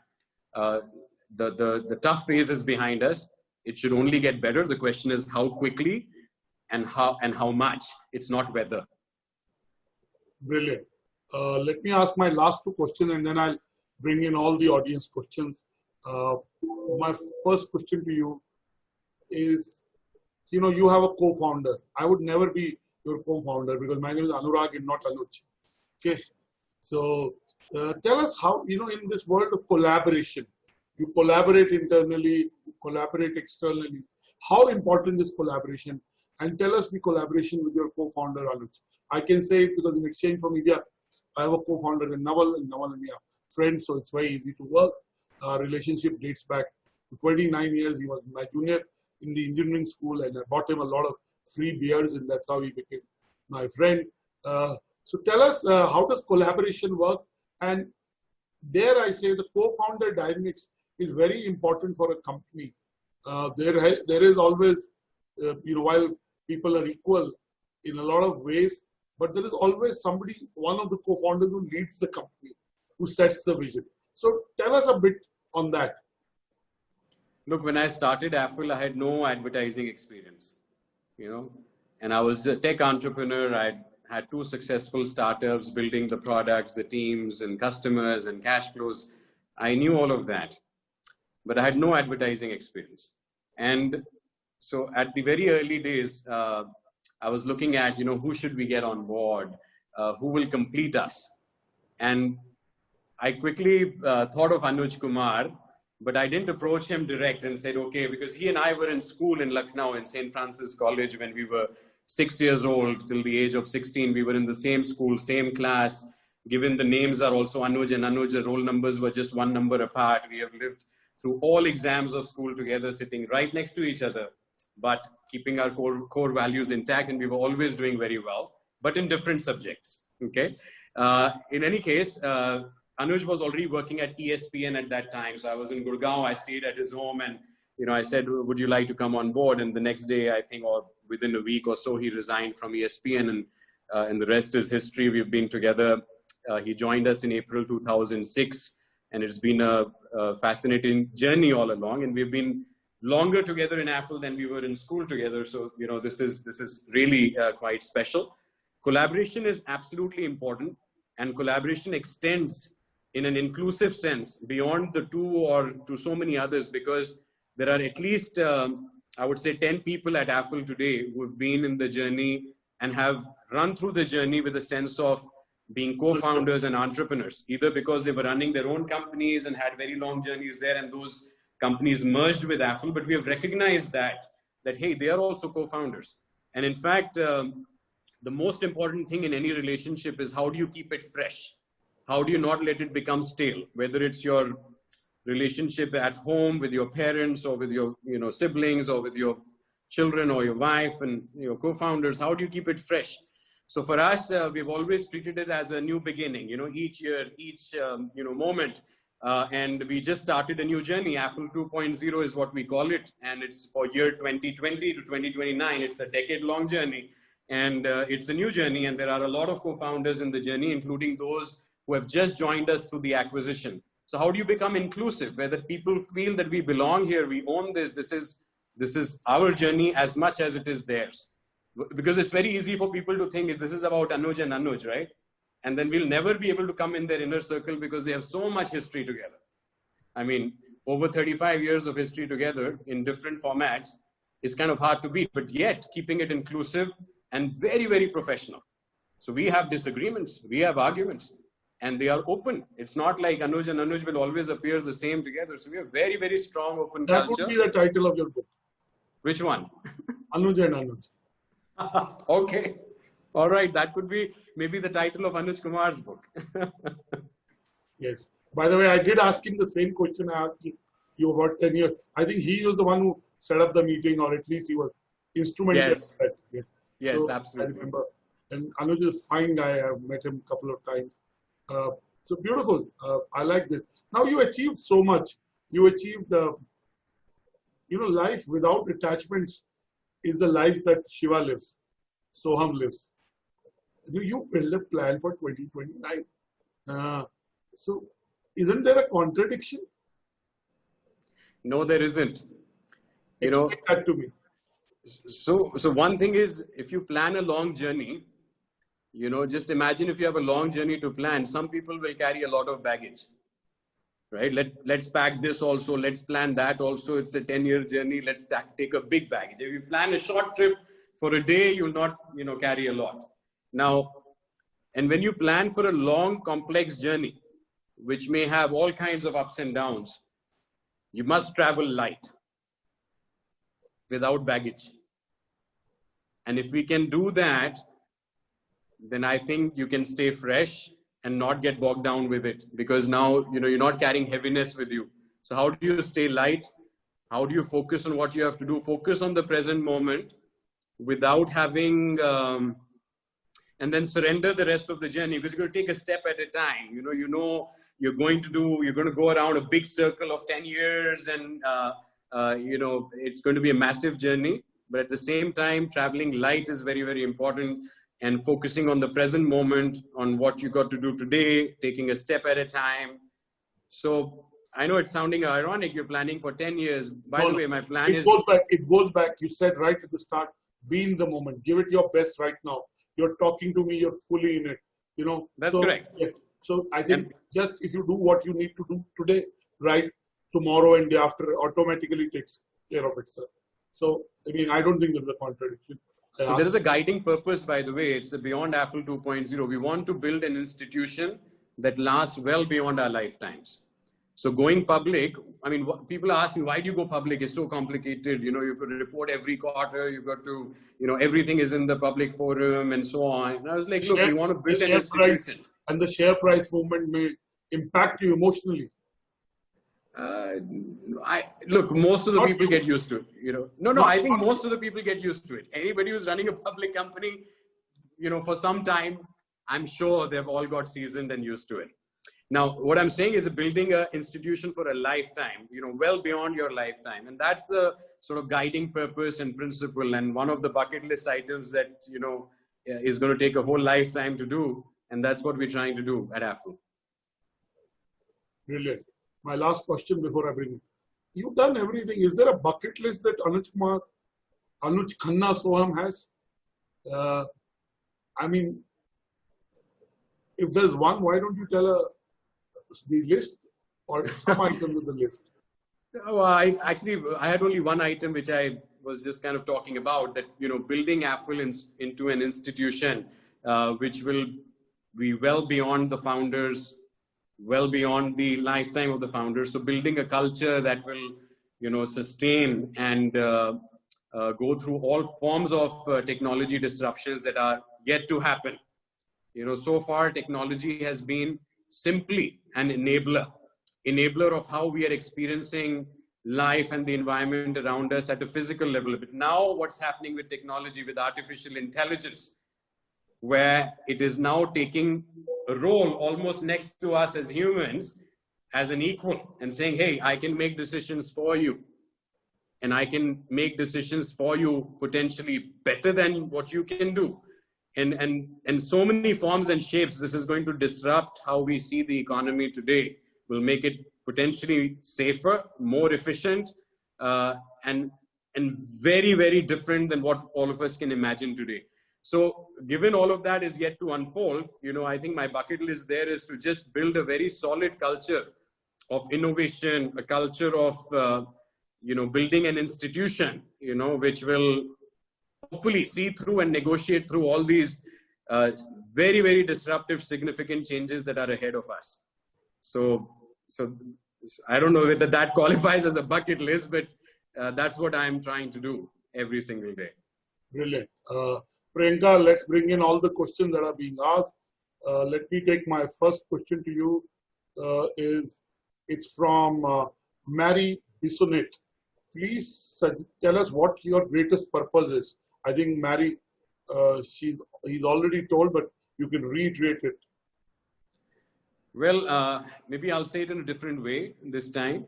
The tough phase is behind us. It should only get better. The question is how quickly and how much. It's not whether. Brilliant. Let me ask my last two questions and then I'll bring in all the audience questions. My first question to you is, you have a co-founder. I would never be your co-founder because my name is Annurag and not Anuj. Okay. So tell us how, in this world of collaboration, you collaborate internally, you collaborate externally. How important is collaboration? And tell us the collaboration with your co-founder, Anuj. I can say it because in exchange for media, I have a co-founder in Naval, and we are friends, so it's very easy to work. Our relationship dates back to 29 years. He was my junior in the engineering school, and I bought him a lot of free beers, and that's how he became my friend. So tell us, how does collaboration work? And dare I say, the co-founder dynamics is very important for a company. There is always, while people are equal in a lot of ways, but there is always somebody, one of the co-founders who leads the company, who sets the vision. So tell us a bit on that. Look, when I started Affle, I had no advertising experience, and I was a tech entrepreneur. I had 2 successful startups, building the products, the teams and customers and cash flows. I knew all of that, but I had no advertising experience. And so at the very early days, I was looking at, who should we get on board? Who will complete us? And I quickly thought of Anuj Kumar, but I didn't approach him direct and said, okay, because he and I were in school in Lucknow in St. Francis College when we were 6 years old till the age of 16. We were in the same school, same class. Given the names are also Anuj and Anuj, the roll numbers were just 1 number apart. We have lived through all exams of school together, sitting right next to each other, but keeping our core values intact. And we were always doing very well, but in different subjects. Okay. In any case, Anuj was already working at ESPN at that time. So I was in Gurgaon. I stayed at his home and, I said, would you like to come on board? And the next day, I think, or within a week or so, he resigned from ESPN, and the rest is history. We've been together. He joined us in April 2006, and it's been a fascinating journey all along. And we've been longer together in Affle than we were in school together. So, this is really quite special. Collaboration is absolutely important, and collaboration extends in an inclusive sense beyond the 2 or to so many others, because there are at least, I would say 10 people at Affle today who have been in the journey and have run through the journey with a sense of being co-founders and entrepreneurs, either because they were running their own companies and had very long journeys there, and those companies merged with Affle, but we have recognized that hey, they are also co-founders. And in fact, the most important thing in any relationship is how do you keep it fresh? How do you not let it become stale? Whether it's your relationship at home with your parents or with your, siblings or with your children or your wife and your co-founders? How do you keep it fresh? So for us, we've always treated it as a new beginning, each year, each, moment. And we just started a new journey. Affle 2.0 is what we call it. And it's for year 2020 to 2029. It's a decade-long journey. And it's a new journey. And there are a lot of co-founders in the journey, including those who have just joined us through the acquisition. So how do you become inclusive, where that people feel that we belong here, we own this, this is our journey as much as it is theirs? Because it's very easy for people to think this is about Anuj and Anuj, right? And then we'll never be able to come in their inner circle because they have so much history together. I mean, over 35 years of history together in different formats is kind of hard to beat, but yet keeping it inclusive and very, very professional. So we have disagreements, we have arguments, and they are open. It's not like Anuj and Anuj will always appear the same together. So we have very, very strong open culture. That would be the title of your book. Which one? Anuj and Anuj. Okay. All right. That could be maybe the title of Anuj Kumar's book. Yes. By the way, I did ask him the same question I asked you about 10 years. I think he was the one who set up the meeting, or at least he was instrumental. Yes. Yes. Yes, so absolutely. I remember. And Anuj is a fine guy. I've met him a couple of times. So beautiful. I like this. Now you achieved so much. You achieved, life without attachments is the life that Shiva lives, Sohum lives. You build a plan for 2029. So isn't there a contradiction? No, there isn't. Explain that to me. So one thing is, if you plan a long journey, just imagine if you have a long journey to plan, some people will carry a lot of baggage, right? Let's pack this also. Let's plan that also. It's a 10-year journey. Let's take a big baggage. If you plan a short trip for a day, you'll not, carry a lot. Now, and when you plan for a long, complex journey, which may have all kinds of ups and downs, you must travel light without baggage. And if we can do that, then I think you can stay fresh and not get bogged down with it, because now, you're not carrying heaviness with you. So how do you stay light? How do you focus on what you have to do? Focus on the present moment without having, and then surrender the rest of the journey, because you're going to take a step at a time. You're going to go around a big circle of 10 years and, it's going to be a massive journey. But at the same time, traveling light is very, very important, and focusing on the present moment, on what you got to do today, taking a step at a time. So I know it's sounding ironic. You're planning for 10 years. By the way, my plan is... It goes back. You said right at the start, be in the moment. Give it your best right now. You're talking to me. You're fully in it. That's correct. Yes. So I think just if you do what you need to do today, right, tomorrow and day after automatically takes care of itself. So, I don't think there's a contradiction. So there is a guiding purpose, by the way. It's beyond Affle 2.0. We want to build an institution that lasts well beyond our lifetimes. So going public, people ask me, why do you go public? It's so complicated. You've got to report every quarter. You've got to, everything is in the public forum and so on. And I was like, look, we want to build an institution. And the share price movement may impact you emotionally. Look, most of the people get used to it, No, I think most of the people get used to it. Anybody who's running a public company, for some time, I'm sure they've all got seasoned and used to it. Now, what I'm saying is building an institution for a lifetime, well beyond your lifetime. And that's the sort of guiding purpose and principle. And one of the bucket list items that, is going to take a whole lifetime to do. And that's what we're trying to do at Affle. Brilliant. My last question before I bring it. You've done everything. Is there a bucket list that Anuj Khanna Sohum has? If there's one, why don't you tell the list or some items of the list? Well, I had only one item which I was just kind of talking about, that, building Affle into an institution which will be well beyond the founders, well beyond the lifetime of the founders. So building a culture that will, sustain and go through all forms of technology disruptions that are yet to happen. So far technology has been simply an enabler enabler of how we are experiencing life and the environment around us at a physical level. But now what's happening with technology, with artificial intelligence, where it is now taking a role almost next to us as humans as an equal and saying, hey, I can make decisions for you. And I can make decisions for you potentially better than what you can do. And so many forms and shapes, this is going to disrupt how we see the economy today. Will make it potentially safer, more efficient, and very, very different than what all of us can imagine today. So given all of that is yet to unfold, I think my bucket list there is to just build a very solid culture of innovation, a culture of, building an institution, which will hopefully see through and negotiate through all these very, very disruptive, significant changes that are ahead of us. So I don't know whether that qualifies as a bucket list, but that's what I'm trying to do every single day. Brilliant. Priyanka, let's bring in all the questions that are being asked. Let me take my first question to you. It's from Mary Bissonnet. Please tell us what your greatest purpose is. I think Mary, he's already told, but you can reiterate it. Well, maybe I'll say it in a different way this time.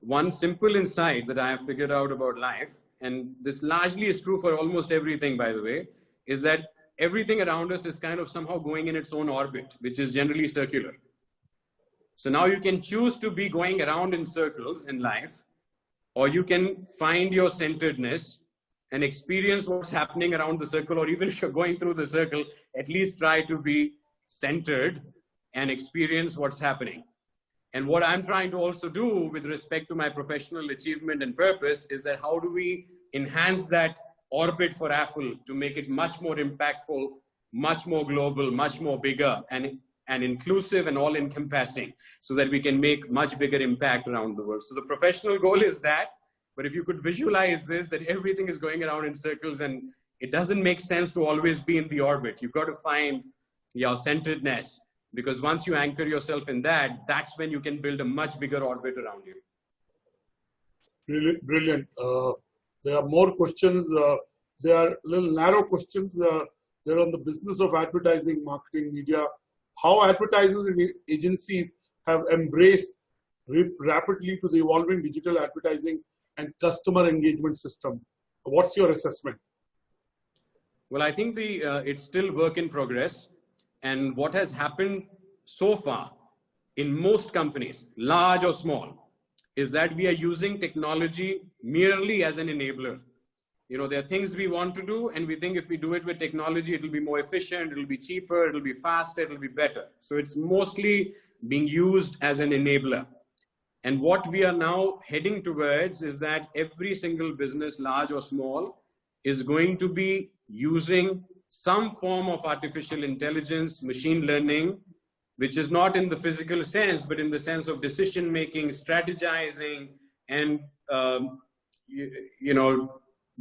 One simple insight that I have figured out about life, and this largely is true for almost everything, by the way, is that everything around us is kind of somehow going in its own orbit, which is generally circular. So now you can choose to be going around in circles in life, or you can find your centeredness and experience what's happening around the circle, or even if you're going through the circle, at least try to be centered and experience what's happening. And what I'm trying to also do with respect to my professional achievement and purpose is that how do we enhance that orbit for Affle to make it much more impactful, much more global, much more bigger and inclusive and all encompassing, so that we can make much bigger impact around the world. So the professional goal is that, but if you could visualize this, that everything is going around in circles and it doesn't make sense to always be in the orbit. You've got to find your centeredness, because once you anchor yourself in that, that's when you can build a much bigger orbit around you. Brilliant. There are more questions. They are little narrow questions. They're on the business of advertising, marketing, media. How advertisers and agencies have embraced rapidly to the evolving digital advertising and customer engagement system. What's your assessment? Well, I think it's still work in progress. And what has happened so far in most companies, large or small, is that we are using technology merely as an enabler. There are things we want to do, and we think if we do it with technology, it'll be more efficient, it'll be cheaper, it'll be faster, it'll be better. So it's mostly being used as an enabler. And what we are now heading towards is that every single business, large or small, is going to be using some form of artificial intelligence, machine learning, which is not in the physical sense, but in the sense of decision making, strategizing, and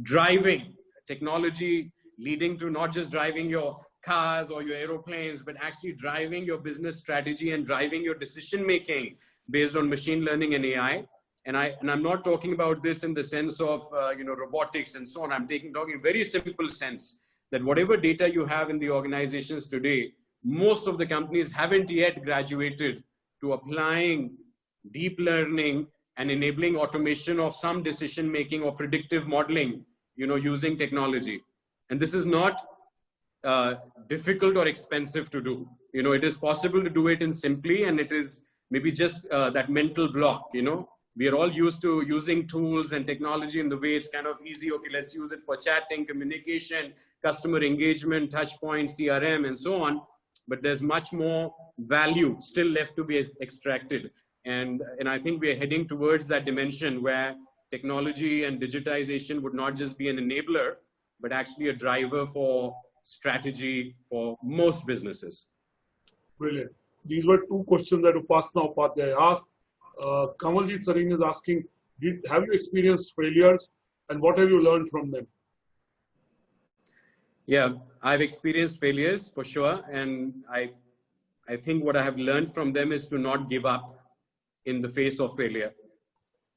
driving. Technology leading to not just driving your cars or your aeroplanes, but actually driving your business strategy and driving your decision making based on machine learning and AI. And I'm not talking about this in the sense of robotics and so on. I'm talking in very simple sense, that whatever data you have in the organizations today, most of the companies haven't yet graduated to applying deep learning and enabling automation of some decision making or predictive modeling, using technology. And this is not difficult or expensive to do. It is possible to do it in simply, and it is maybe just that mental block. We are all used to using tools and technology in the way it's kind of easy. Okay, let's use it for chatting, communication, customer engagement, touch points, CRM, and so on. But there's much more value still left to be extracted. And I think we are heading towards that dimension where technology and digitization would not just be an enabler, but actually a driver for strategy for most businesses. Brilliant. These were two questions that Upasna Upadhyay asked. Kamalji Sareen is asking, have you experienced failures and what have you learned from them? Yeah, I've experienced failures for sure. And I think what I have learned from them is to not give up. in the face of failure.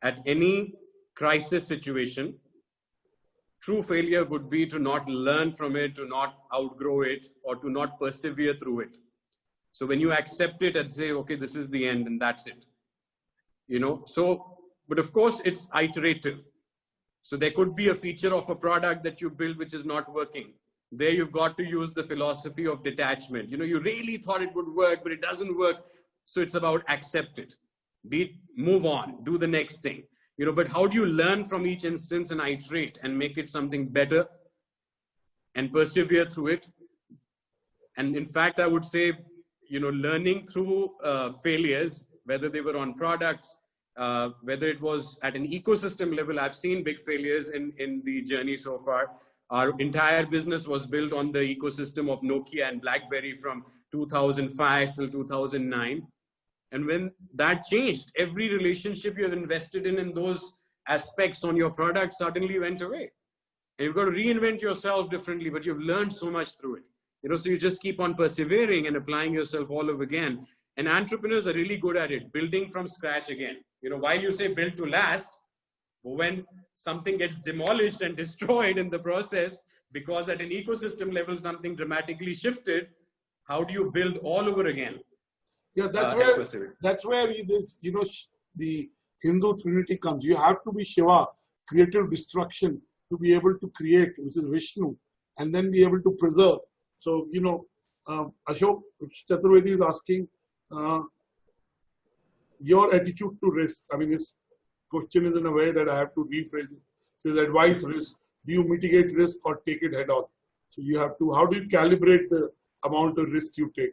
At any crisis situation, true failure would be to not learn from it, to not outgrow it, or to not persevere through it. So when you accept it and say, okay, this is the end and that's it, but of course it's iterative. So there could be a feature of a product that you build which is not working. There you've got to use the philosophy of detachment. You really thought it would work, but it doesn't work. So it's about accept it, move on, do the next thing. But how do you learn from each instance and iterate and make it something better and persevere through it? And in fact, I would say, learning through failures, whether they were on products, whether it was at an ecosystem level. I've seen big failures in the journey so far. Our entire business was built on the ecosystem of Nokia and BlackBerry from 2005 till 2009. And when that changed, every relationship you have invested in those aspects on your product suddenly went away. And you've got to reinvent yourself differently, but you've learned so much through it. So you just keep on persevering and applying yourself all over again. And entrepreneurs are really good at it, building from scratch again. While you say build to last, when something gets demolished and destroyed in the process, because at an ecosystem level, something dramatically shifted, how do you build all over again? Yeah, that's where this, the Hindu Trinity comes. You have to be Shiva, creative destruction, to be able to create, which is Vishnu, and then be able to preserve. So, Ashok Chaturvedi is asking your attitude to risk. I mean, his question is in a way that I have to rephrase it. It says, advise risk. Do you mitigate risk or take it head on? So you have to, how do you calibrate the amount of risk you take?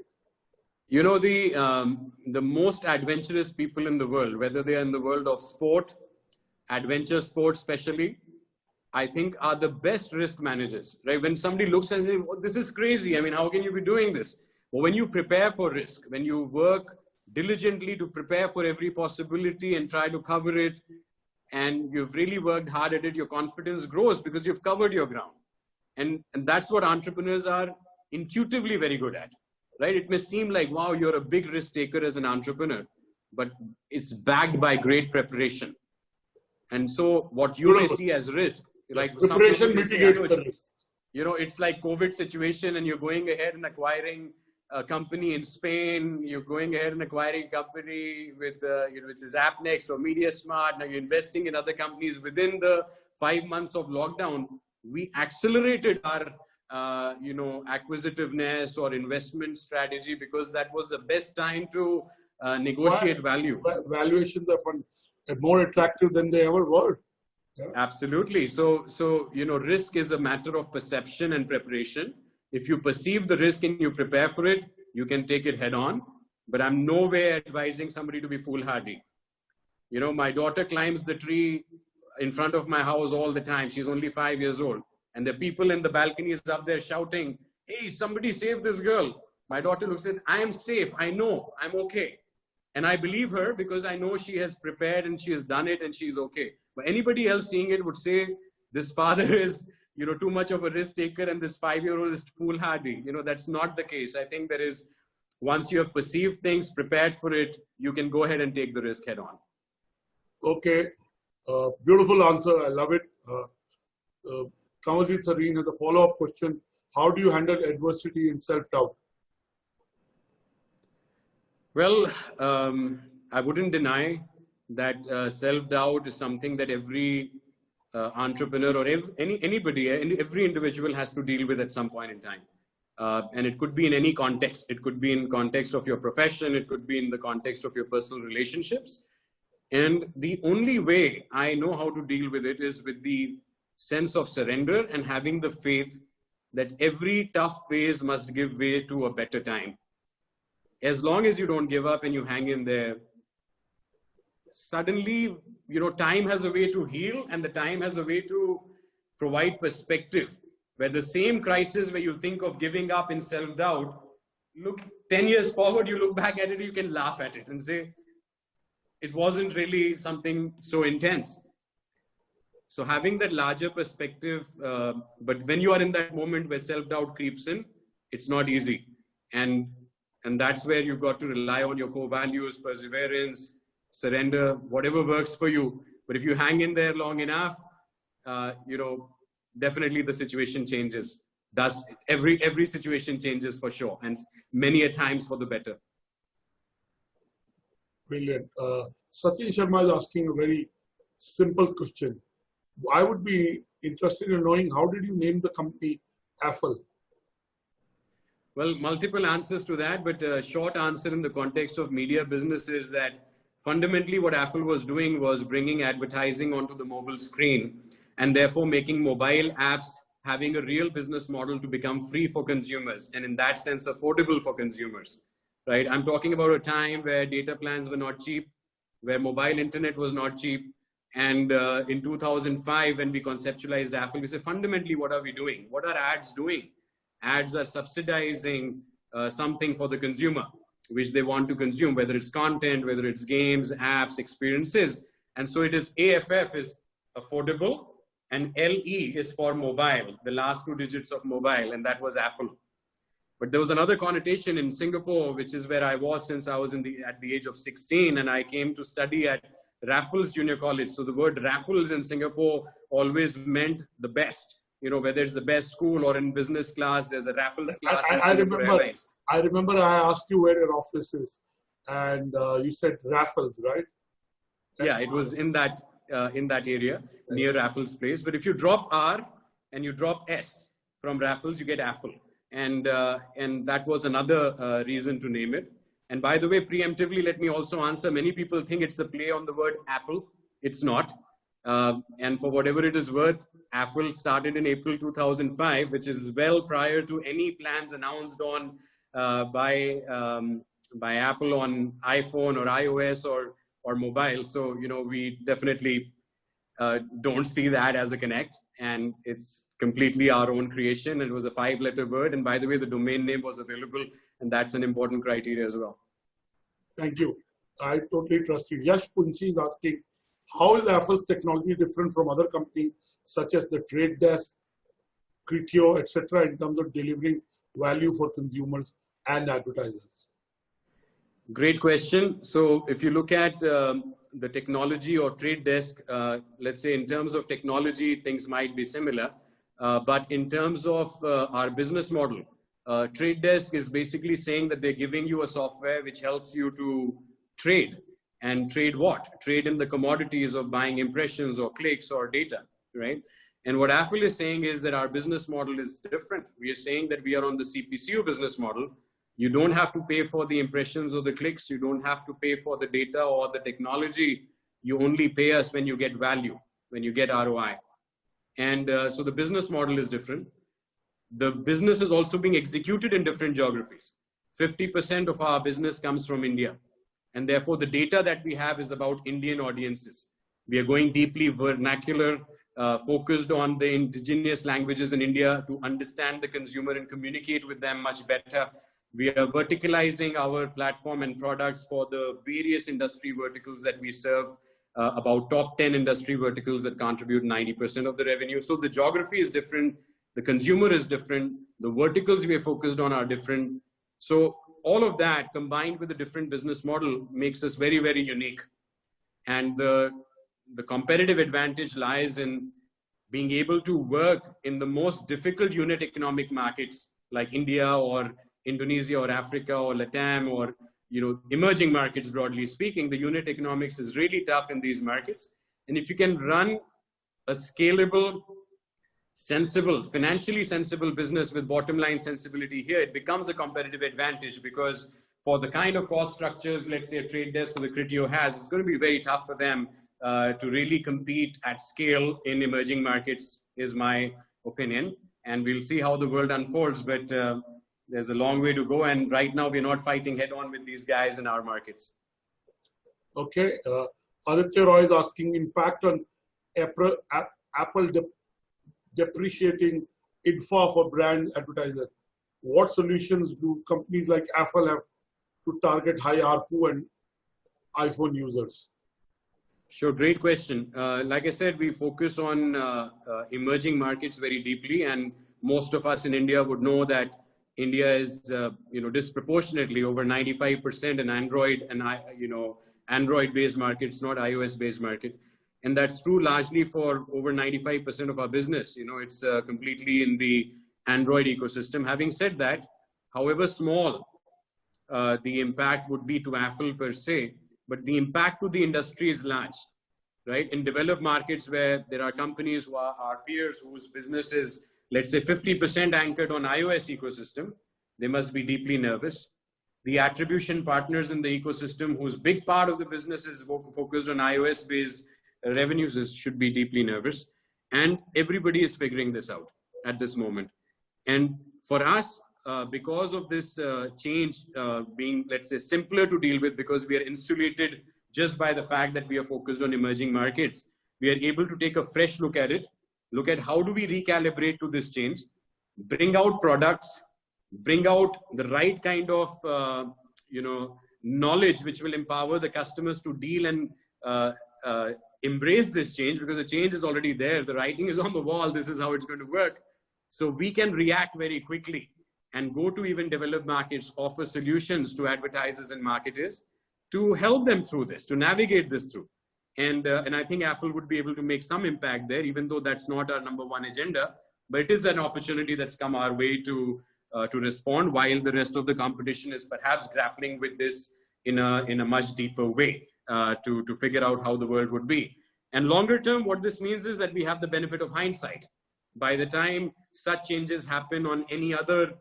The most adventurous people in the world, whether they are in the world of sport, adventure sports especially, I think are the best risk managers, right? When somebody looks and says, oh, this is crazy. I mean, how can you be doing this? Well, when you prepare for risk, when you work diligently to prepare for every possibility and try to cover it, and you've really worked hard at it, your confidence grows because you've covered your ground. And that's what entrepreneurs are intuitively very good at, right? It may seem like, wow, you're a big risk taker as an entrepreneur, but it's backed by great preparation. And so what you may see as risk, like preparation mitigates the risk. It's like COVID situation and you're going ahead and acquiring a company in Spain, you're going ahead and acquiring a company with, which is AppNext or MediaSmart. Now you're investing in other companies within the 5 months of lockdown. We accelerated our, acquisitiveness or investment strategy because that was the best time to negotiate value. Valuations are more attractive than they ever were. Yeah. Absolutely. So, risk is a matter of perception and preparation. If you perceive the risk and you prepare for it, you can take it head on. But I'm nowhere advising somebody to be foolhardy. My daughter climbs the tree in front of my house all the time. She's only 5 years old. And the people in the balconies up there shouting, hey, somebody save this girl. My daughter looks at, I am safe. I know I'm okay. And I believe her because I know she has prepared and she has done it and she's okay. But anybody else seeing it would say, this father is, too much of a risk taker and this 5-year-old is foolhardy. That's not the case. I think there is, once you have perceived things, prepared for it, you can go ahead and take the risk head on. Okay. Beautiful answer. I love it. Kamaljeet Sareen has a follow-up question. How do you handle adversity and self-doubt? Well, I wouldn't deny that self-doubt is something that every entrepreneur or anybody, every individual has to deal with at some point in time. And it could be in any context. It could be in context of your profession. It could be in the context of your personal relationships. And the only way I know how to deal with it is with the sense of surrender and having the faith that every tough phase must give way to a better time. As long as you don't give up and you hang in there, suddenly, time has a way to heal and the time has a way to provide perspective. Where the same crisis where you think of giving up in self-doubt, look 10 years forward, you look back at it, you can laugh at it and say, it wasn't really something so intense. So having that larger perspective, but when you are in that moment where self-doubt creeps in, it's not easy. And that's where you've got to rely on your core values, perseverance, surrender, whatever works for you. But if you hang in there long enough, definitely the situation changes. Thus, every situation changes for sure, and many a times for the better. Brilliant. Sachin Sharma is asking a very simple question. I would be interested in knowing, how did you name the company Affle? Well, multiple answers to that, but a short answer in the context of media business is that fundamentally what Affle was doing was bringing advertising onto the mobile screen, and therefore making mobile apps having a real business model to become free for consumers, and in that sense affordable for consumers, right? I'm talking about a time where data plans were not cheap, where mobile internet was not cheap. And in 2005, when we conceptualized Affle, we said, fundamentally, what are we doing? What are ads doing? Ads are subsidizing something for the consumer, which they want to consume, whether it's content, whether it's games, apps, experiences. And so it is AFF is affordable, and LE is for mobile, the last 2 digits of mobile, and that was Affle. But there was another connotation in Singapore, which is where I was since I was at the age of 16, and I came to study at Raffles Junior College. So the word Raffles in Singapore always meant the best. Whether it's the best school or in business class, there's a Raffles class. I remember I asked you where your office is, and you said Raffles, right? Yeah, it was in that area near Raffles Place. But if you drop R and you drop S from Raffles, you get Affle. And that was another reason to name it. And by the way, preemptively, let me also answer. Many people think it's a play on the word Apple. It's not. And for whatever it is worth, Affle started in April 2005, which is well prior to any plans announced on by Apple on iPhone or iOS or mobile. So, we definitely don't see that as a connect. And it's completely our own creation. It was a 5-letter word. And by the way, the domain name was available. And that's an important criteria as well. Thank you. I totally trust you. Yash Punchi is asking, how is Affle's technology different from other companies such as the Trade Desk, Critio, etc., in terms of delivering value for consumers and advertisers? Great question. So if you look at the technology or Trade Desk, let's say in terms of technology, things might be similar. But in terms of our business model, Trade Desk is basically saying that they're giving you a software which helps you to trade. And trade what? Trade in the commodities of buying impressions or clicks or data, right? And what Affle is saying is that our business model is different. We are saying that we are on the CPCU business model. You don't have to pay for the impressions or the clicks. You don't have to pay for the data or the technology. You only pay us when you get value, when you get ROI. And so the business model is different. The business is also being executed in different geographies. 50% of our business comes from India. And therefore, the data that we have is about Indian audiences. We are going deeply vernacular, focused on the indigenous languages in India to understand the consumer and communicate with them much better. We are verticalizing our platform and products for the various industry verticals that we serve, about top 10 industry verticals that contribute 90% of the revenue. So the geography is different. The consumer is different. The verticals we are focused on are different. So all of that combined with a different business model makes us very, very unique. And the competitive advantage lies in being able to work in the most difficult unit economic markets like India or Indonesia or Africa or LATAM or emerging markets, broadly speaking. The unit economics is really tough in these markets. And if you can run a scalable, sensible, financially sensible business with bottom line sensibility here, it becomes a competitive advantage, because for the kind of cost structures, let's say a Trade Desk or the Critio has, it's going to be very tough for them to really compete at scale in emerging markets, is my opinion. And we'll see how the world unfolds, but there's a long way to go. And right now we're not fighting head on with these guys in our markets. Okay. Aditya Roy is asking, impact on Apple depreciating infra for brand advertisers. What solutions do companies like Affle have to target high ARPU and iPhone users? Sure, great question. Like I said, we focus on emerging markets very deeply, and most of us in India would know that India is, disproportionately over 95% in Android and Android-based market, it's not iOS-based market. And that's true largely for over 95% of our business. You know, it's completely in the Android ecosystem. Having said that, however small the impact would be to Affle per se, but the impact to the industry is large, right? In developed markets where there are companies who are our peers whose business is, let's say, 50% anchored on iOS ecosystem, they must be deeply nervous. The attribution partners in the ecosystem whose big part of the business is focused on iOS-based revenues should be deeply nervous. And everybody is figuring this out at this moment. And for us, because of this change being, let's say, simpler to deal with, because we are insulated just by the fact that we are focused on emerging markets, we are able to take a fresh look at it, look at how do we recalibrate to this change, bring out products, bring out the right kind of, knowledge which will empower the customers to deal and embrace this change, because the change is already there. The writing is on the wall. This is how it's going to work. So we can react very quickly and go to even developed markets, offer solutions to advertisers and marketers to help them through this, to navigate this through. And I think Affle would be able to make some impact there, even though that's not our #1 agenda. But it is an opportunity that's come our way to respond, while the rest of the competition is perhaps grappling with this in a much deeper way to figure out how the world would be. And longer term, what this means is that we have the benefit of hindsight. By the time such changes happen on any other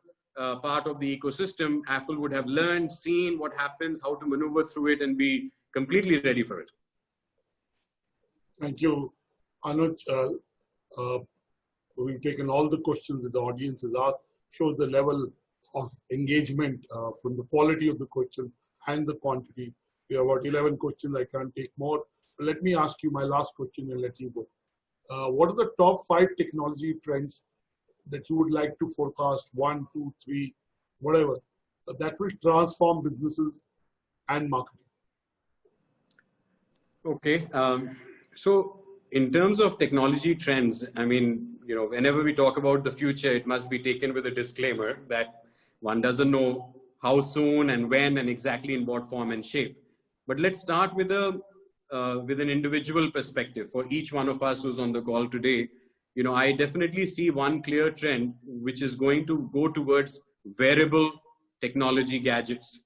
part of the ecosystem, Affle would have learned, seen what happens, how to maneuver through it, and be completely ready for it. Thank you, Anuj. We've taken all the questions that the audience has asked, shows the level of engagement from the quality of the question and the quantity. We have about 11 questions. I can't take more. So let me ask you my last question and let you go. What are the top 5 technology trends that you would like to forecast, 1, 2, 3, whatever, that will transform businesses and marketing? Okay. So in terms of technology trends, I mean, whenever we talk about the future, it must be taken with a disclaimer that one doesn't know how soon and when and exactly in what form and shape. But let's start with an individual perspective for each one of us who's on the call today. I definitely see one clear trend, which is going to go towards wearable technology gadgets,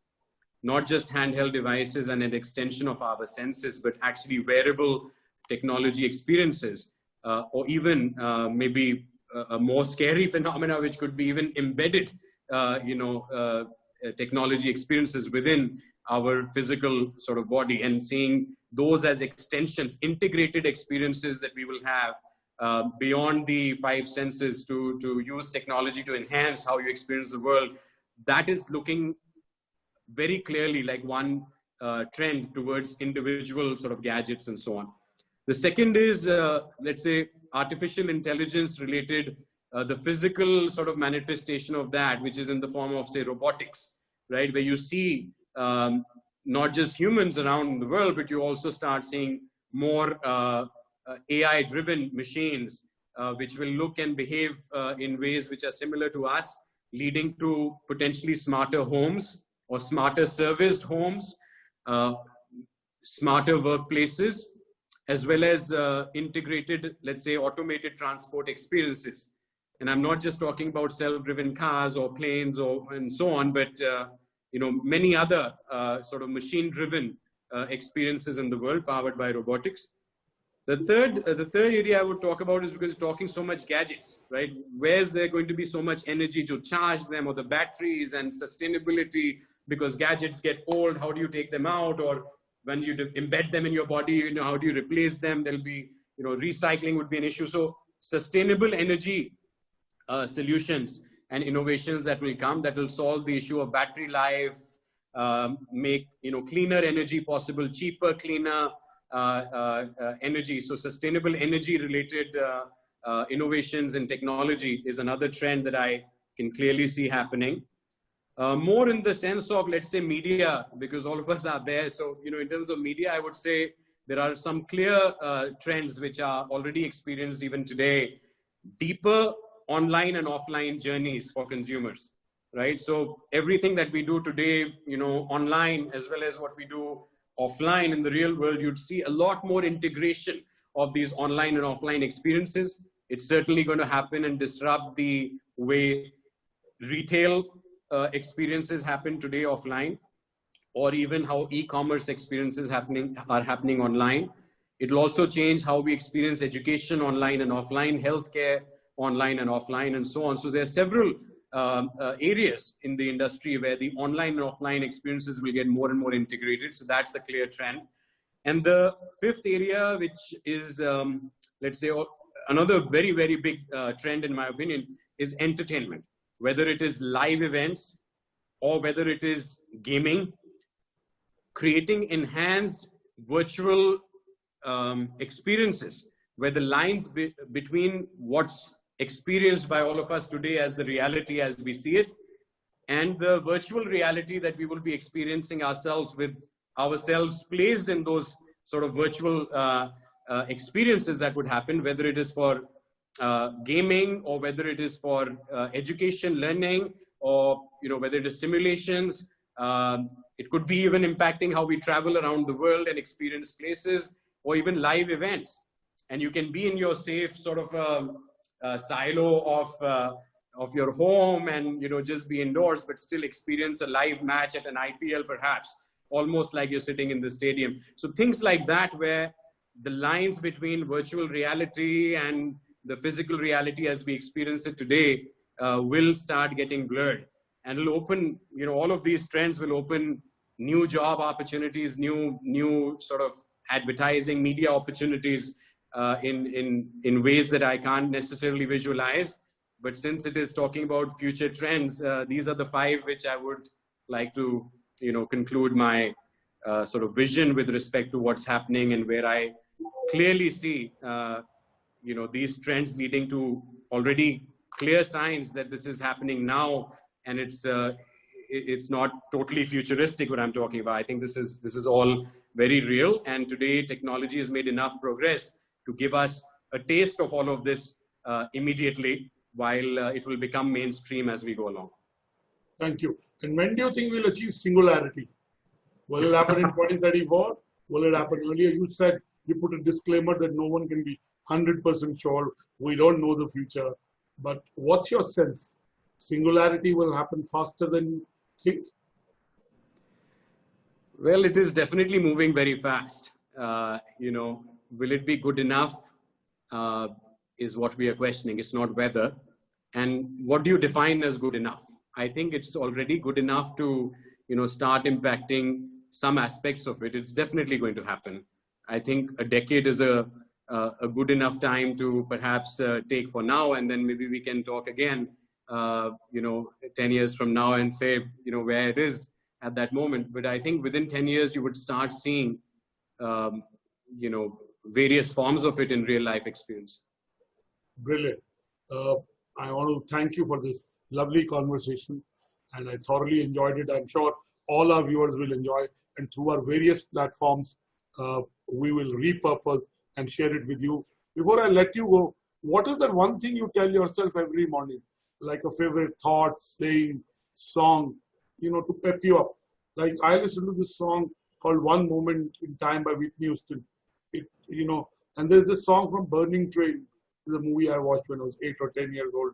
not just handheld devices and an extension of our senses, but actually wearable technology experiences, or even maybe a more scary phenomena, which could be even embedded, technology experiences within our physical sort of body, and seeing those as extensions, integrated experiences that we will have beyond the 5 senses to use technology to enhance how you experience the world. That is looking very clearly like one trend towards individual sort of gadgets and so on. The second is, let's say, artificial intelligence related, the physical sort of manifestation of that, which is in the form of, say, robotics, right? Where you see not just humans around the world, but you also start seeing more AI-driven machines, which will look and behave in ways which are similar to us, leading to potentially smarter homes or smarter serviced homes, smarter workplaces, as well as integrated, let's say, automated transport experiences. And I'm not just talking about self-driven cars or planes and so on, but many other sort of machine-driven experiences in the world powered by robotics. The third area I would talk about is, because you're talking so much gadgets, right? Where's there going to be so much energy to charge them, or the batteries and sustainability, because gadgets get old, how do you take them out? Or when you embed them in your body, how do you replace them? There'll be, recycling would be an issue. So sustainable energy solutions and innovations that will come, that will solve the issue of battery life, make, cleaner energy possible, cheaper, cleaner energy. So sustainable energy related innovations and technology is another trend that I can clearly see happening. More in the sense of, let's say, media, because all of us are there. So, in terms of media, I would say there are some clear trends which are already experienced even today. Deeper online and offline journeys for consumers, right? So everything that we do today, online, as well as what we do offline in the real world, you'd see a lot more integration of these online and offline experiences. It's certainly going to happen and disrupt the way retail experiences happen today offline, or even how e-commerce experiences are happening online. It'll also change how we experience education online and offline, healthcare online and offline, and so on. So there are several areas in the industry where the online and offline experiences will get more and more integrated. So that's a clear trend. And the fifth area, which is, let's say, another very, very big trend, in my opinion, is entertainment. Whether it is live events or whether it is gaming, creating enhanced virtual experiences where the lines between what's experienced by all of us today as the reality as we see it and the virtual reality that we will be experiencing ourselves with ourselves placed in those sort of virtual experiences that would happen, whether it is for gaming or whether it is for education, learning, or whether it is simulations. It could be even impacting how we travel around the world and experience places, or even live events. And you can be in your safe sort of silo of your home and just be indoors, but still experience a live match at an IPL perhaps, almost like you're sitting in the stadium. So things like that, where the lines between virtual reality and the physical reality as we experience it today will start getting blurred. And it'll open, all of these trends will open new job opportunities, new sort of advertising, media opportunities in ways that I can't necessarily visualize. But since it is talking about future trends, these are the 5 which I would like to, conclude my sort of vision with respect to what's happening, and where I clearly see, these trends leading to already clear signs that this is happening now, and it's not totally futuristic what I'm talking about. I think this is all very real, and today technology has made enough progress to give us a taste of all of this immediately, while it will become mainstream as we go along. Thank you. And when do you think we'll achieve singularity? Will it happen in 2034? Will it happen earlier? You said, you put a disclaimer that no one can be 100% sure. We don't know the future. But what's your sense? Singularity will happen faster than you think? Well, it is definitely moving very fast. Will it be good enough is what we are questioning. It's not whether. And what do you define as good enough? I think it's already good enough to, start impacting some aspects of it. It's definitely going to happen. I think a decade is a good enough time to perhaps take for now, and then maybe we can talk again, 10 years from now and say, where it is at that moment. But I think within 10 years, you would start seeing, various forms of it in real life experience. Brilliant. I want to thank you for this lovely conversation, and I thoroughly enjoyed it. I'm sure all our viewers will enjoy, and through our various platforms, we will repurpose and share it with you. Before I let you go, what is that one thing you tell yourself every morning, like a favorite thought, saying, song, to pep you up? Like I listen to this song called One Moment in Time by Whitney Houston. And there's this song from Burning Train, the movie I watched when I was 8 or 10 years old.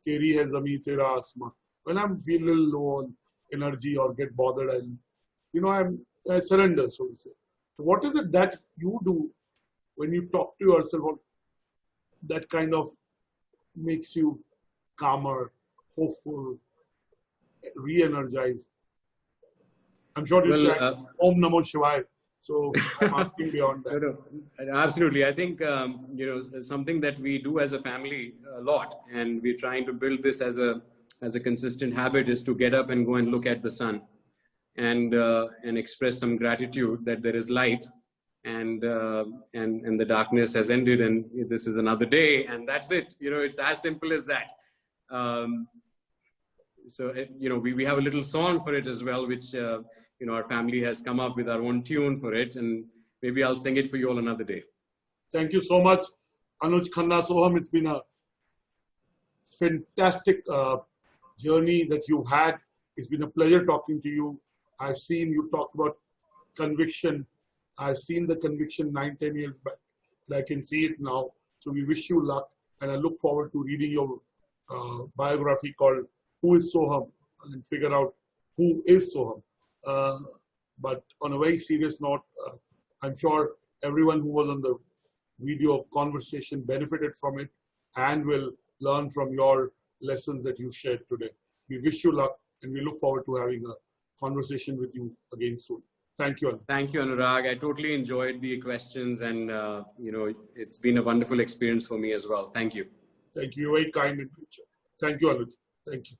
Teri hai zami, tera asma. When I'm feeling a little low on energy or get bothered, I surrender, so to say. So what is it that you do when you talk to yourself that kind of makes you calmer, hopeful, re-energized? I'm sure you check Om Namo Shivaya. So I'm asking beyond that. Absolutely. I think, something that we do as a family a lot, and we're trying to build this as a consistent habit, is to get up and go and look at the sun and express some gratitude that there is light and the darkness has ended and this is another day, and that's it. It's as simple as that. We have a little song for it as well, which, our family has come up with our own tune for it, and maybe I'll sing it for you all another day. Thank you so much, Anuj Khanna Sohum. It's been a fantastic journey that you've had. It's been a pleasure talking to you. I've seen you talk about conviction. I've seen the conviction 9-10 years back, but I can see it now. So we wish you luck, and I look forward to reading your biography called Who is Sohum, and figure out who is Sohum. But on a very serious note, I'm sure everyone who was on the video conversation benefited from it and will learn from your lessons that you shared today. We wish you luck, and we look forward to having a conversation with you again soon. Thank you, Anuj. Thank you, Anurag. I totally enjoyed the questions, and it's been a wonderful experience for me as well. Thank you. Thank you. You're very kind and good. Thank you, Anuj. Thank you.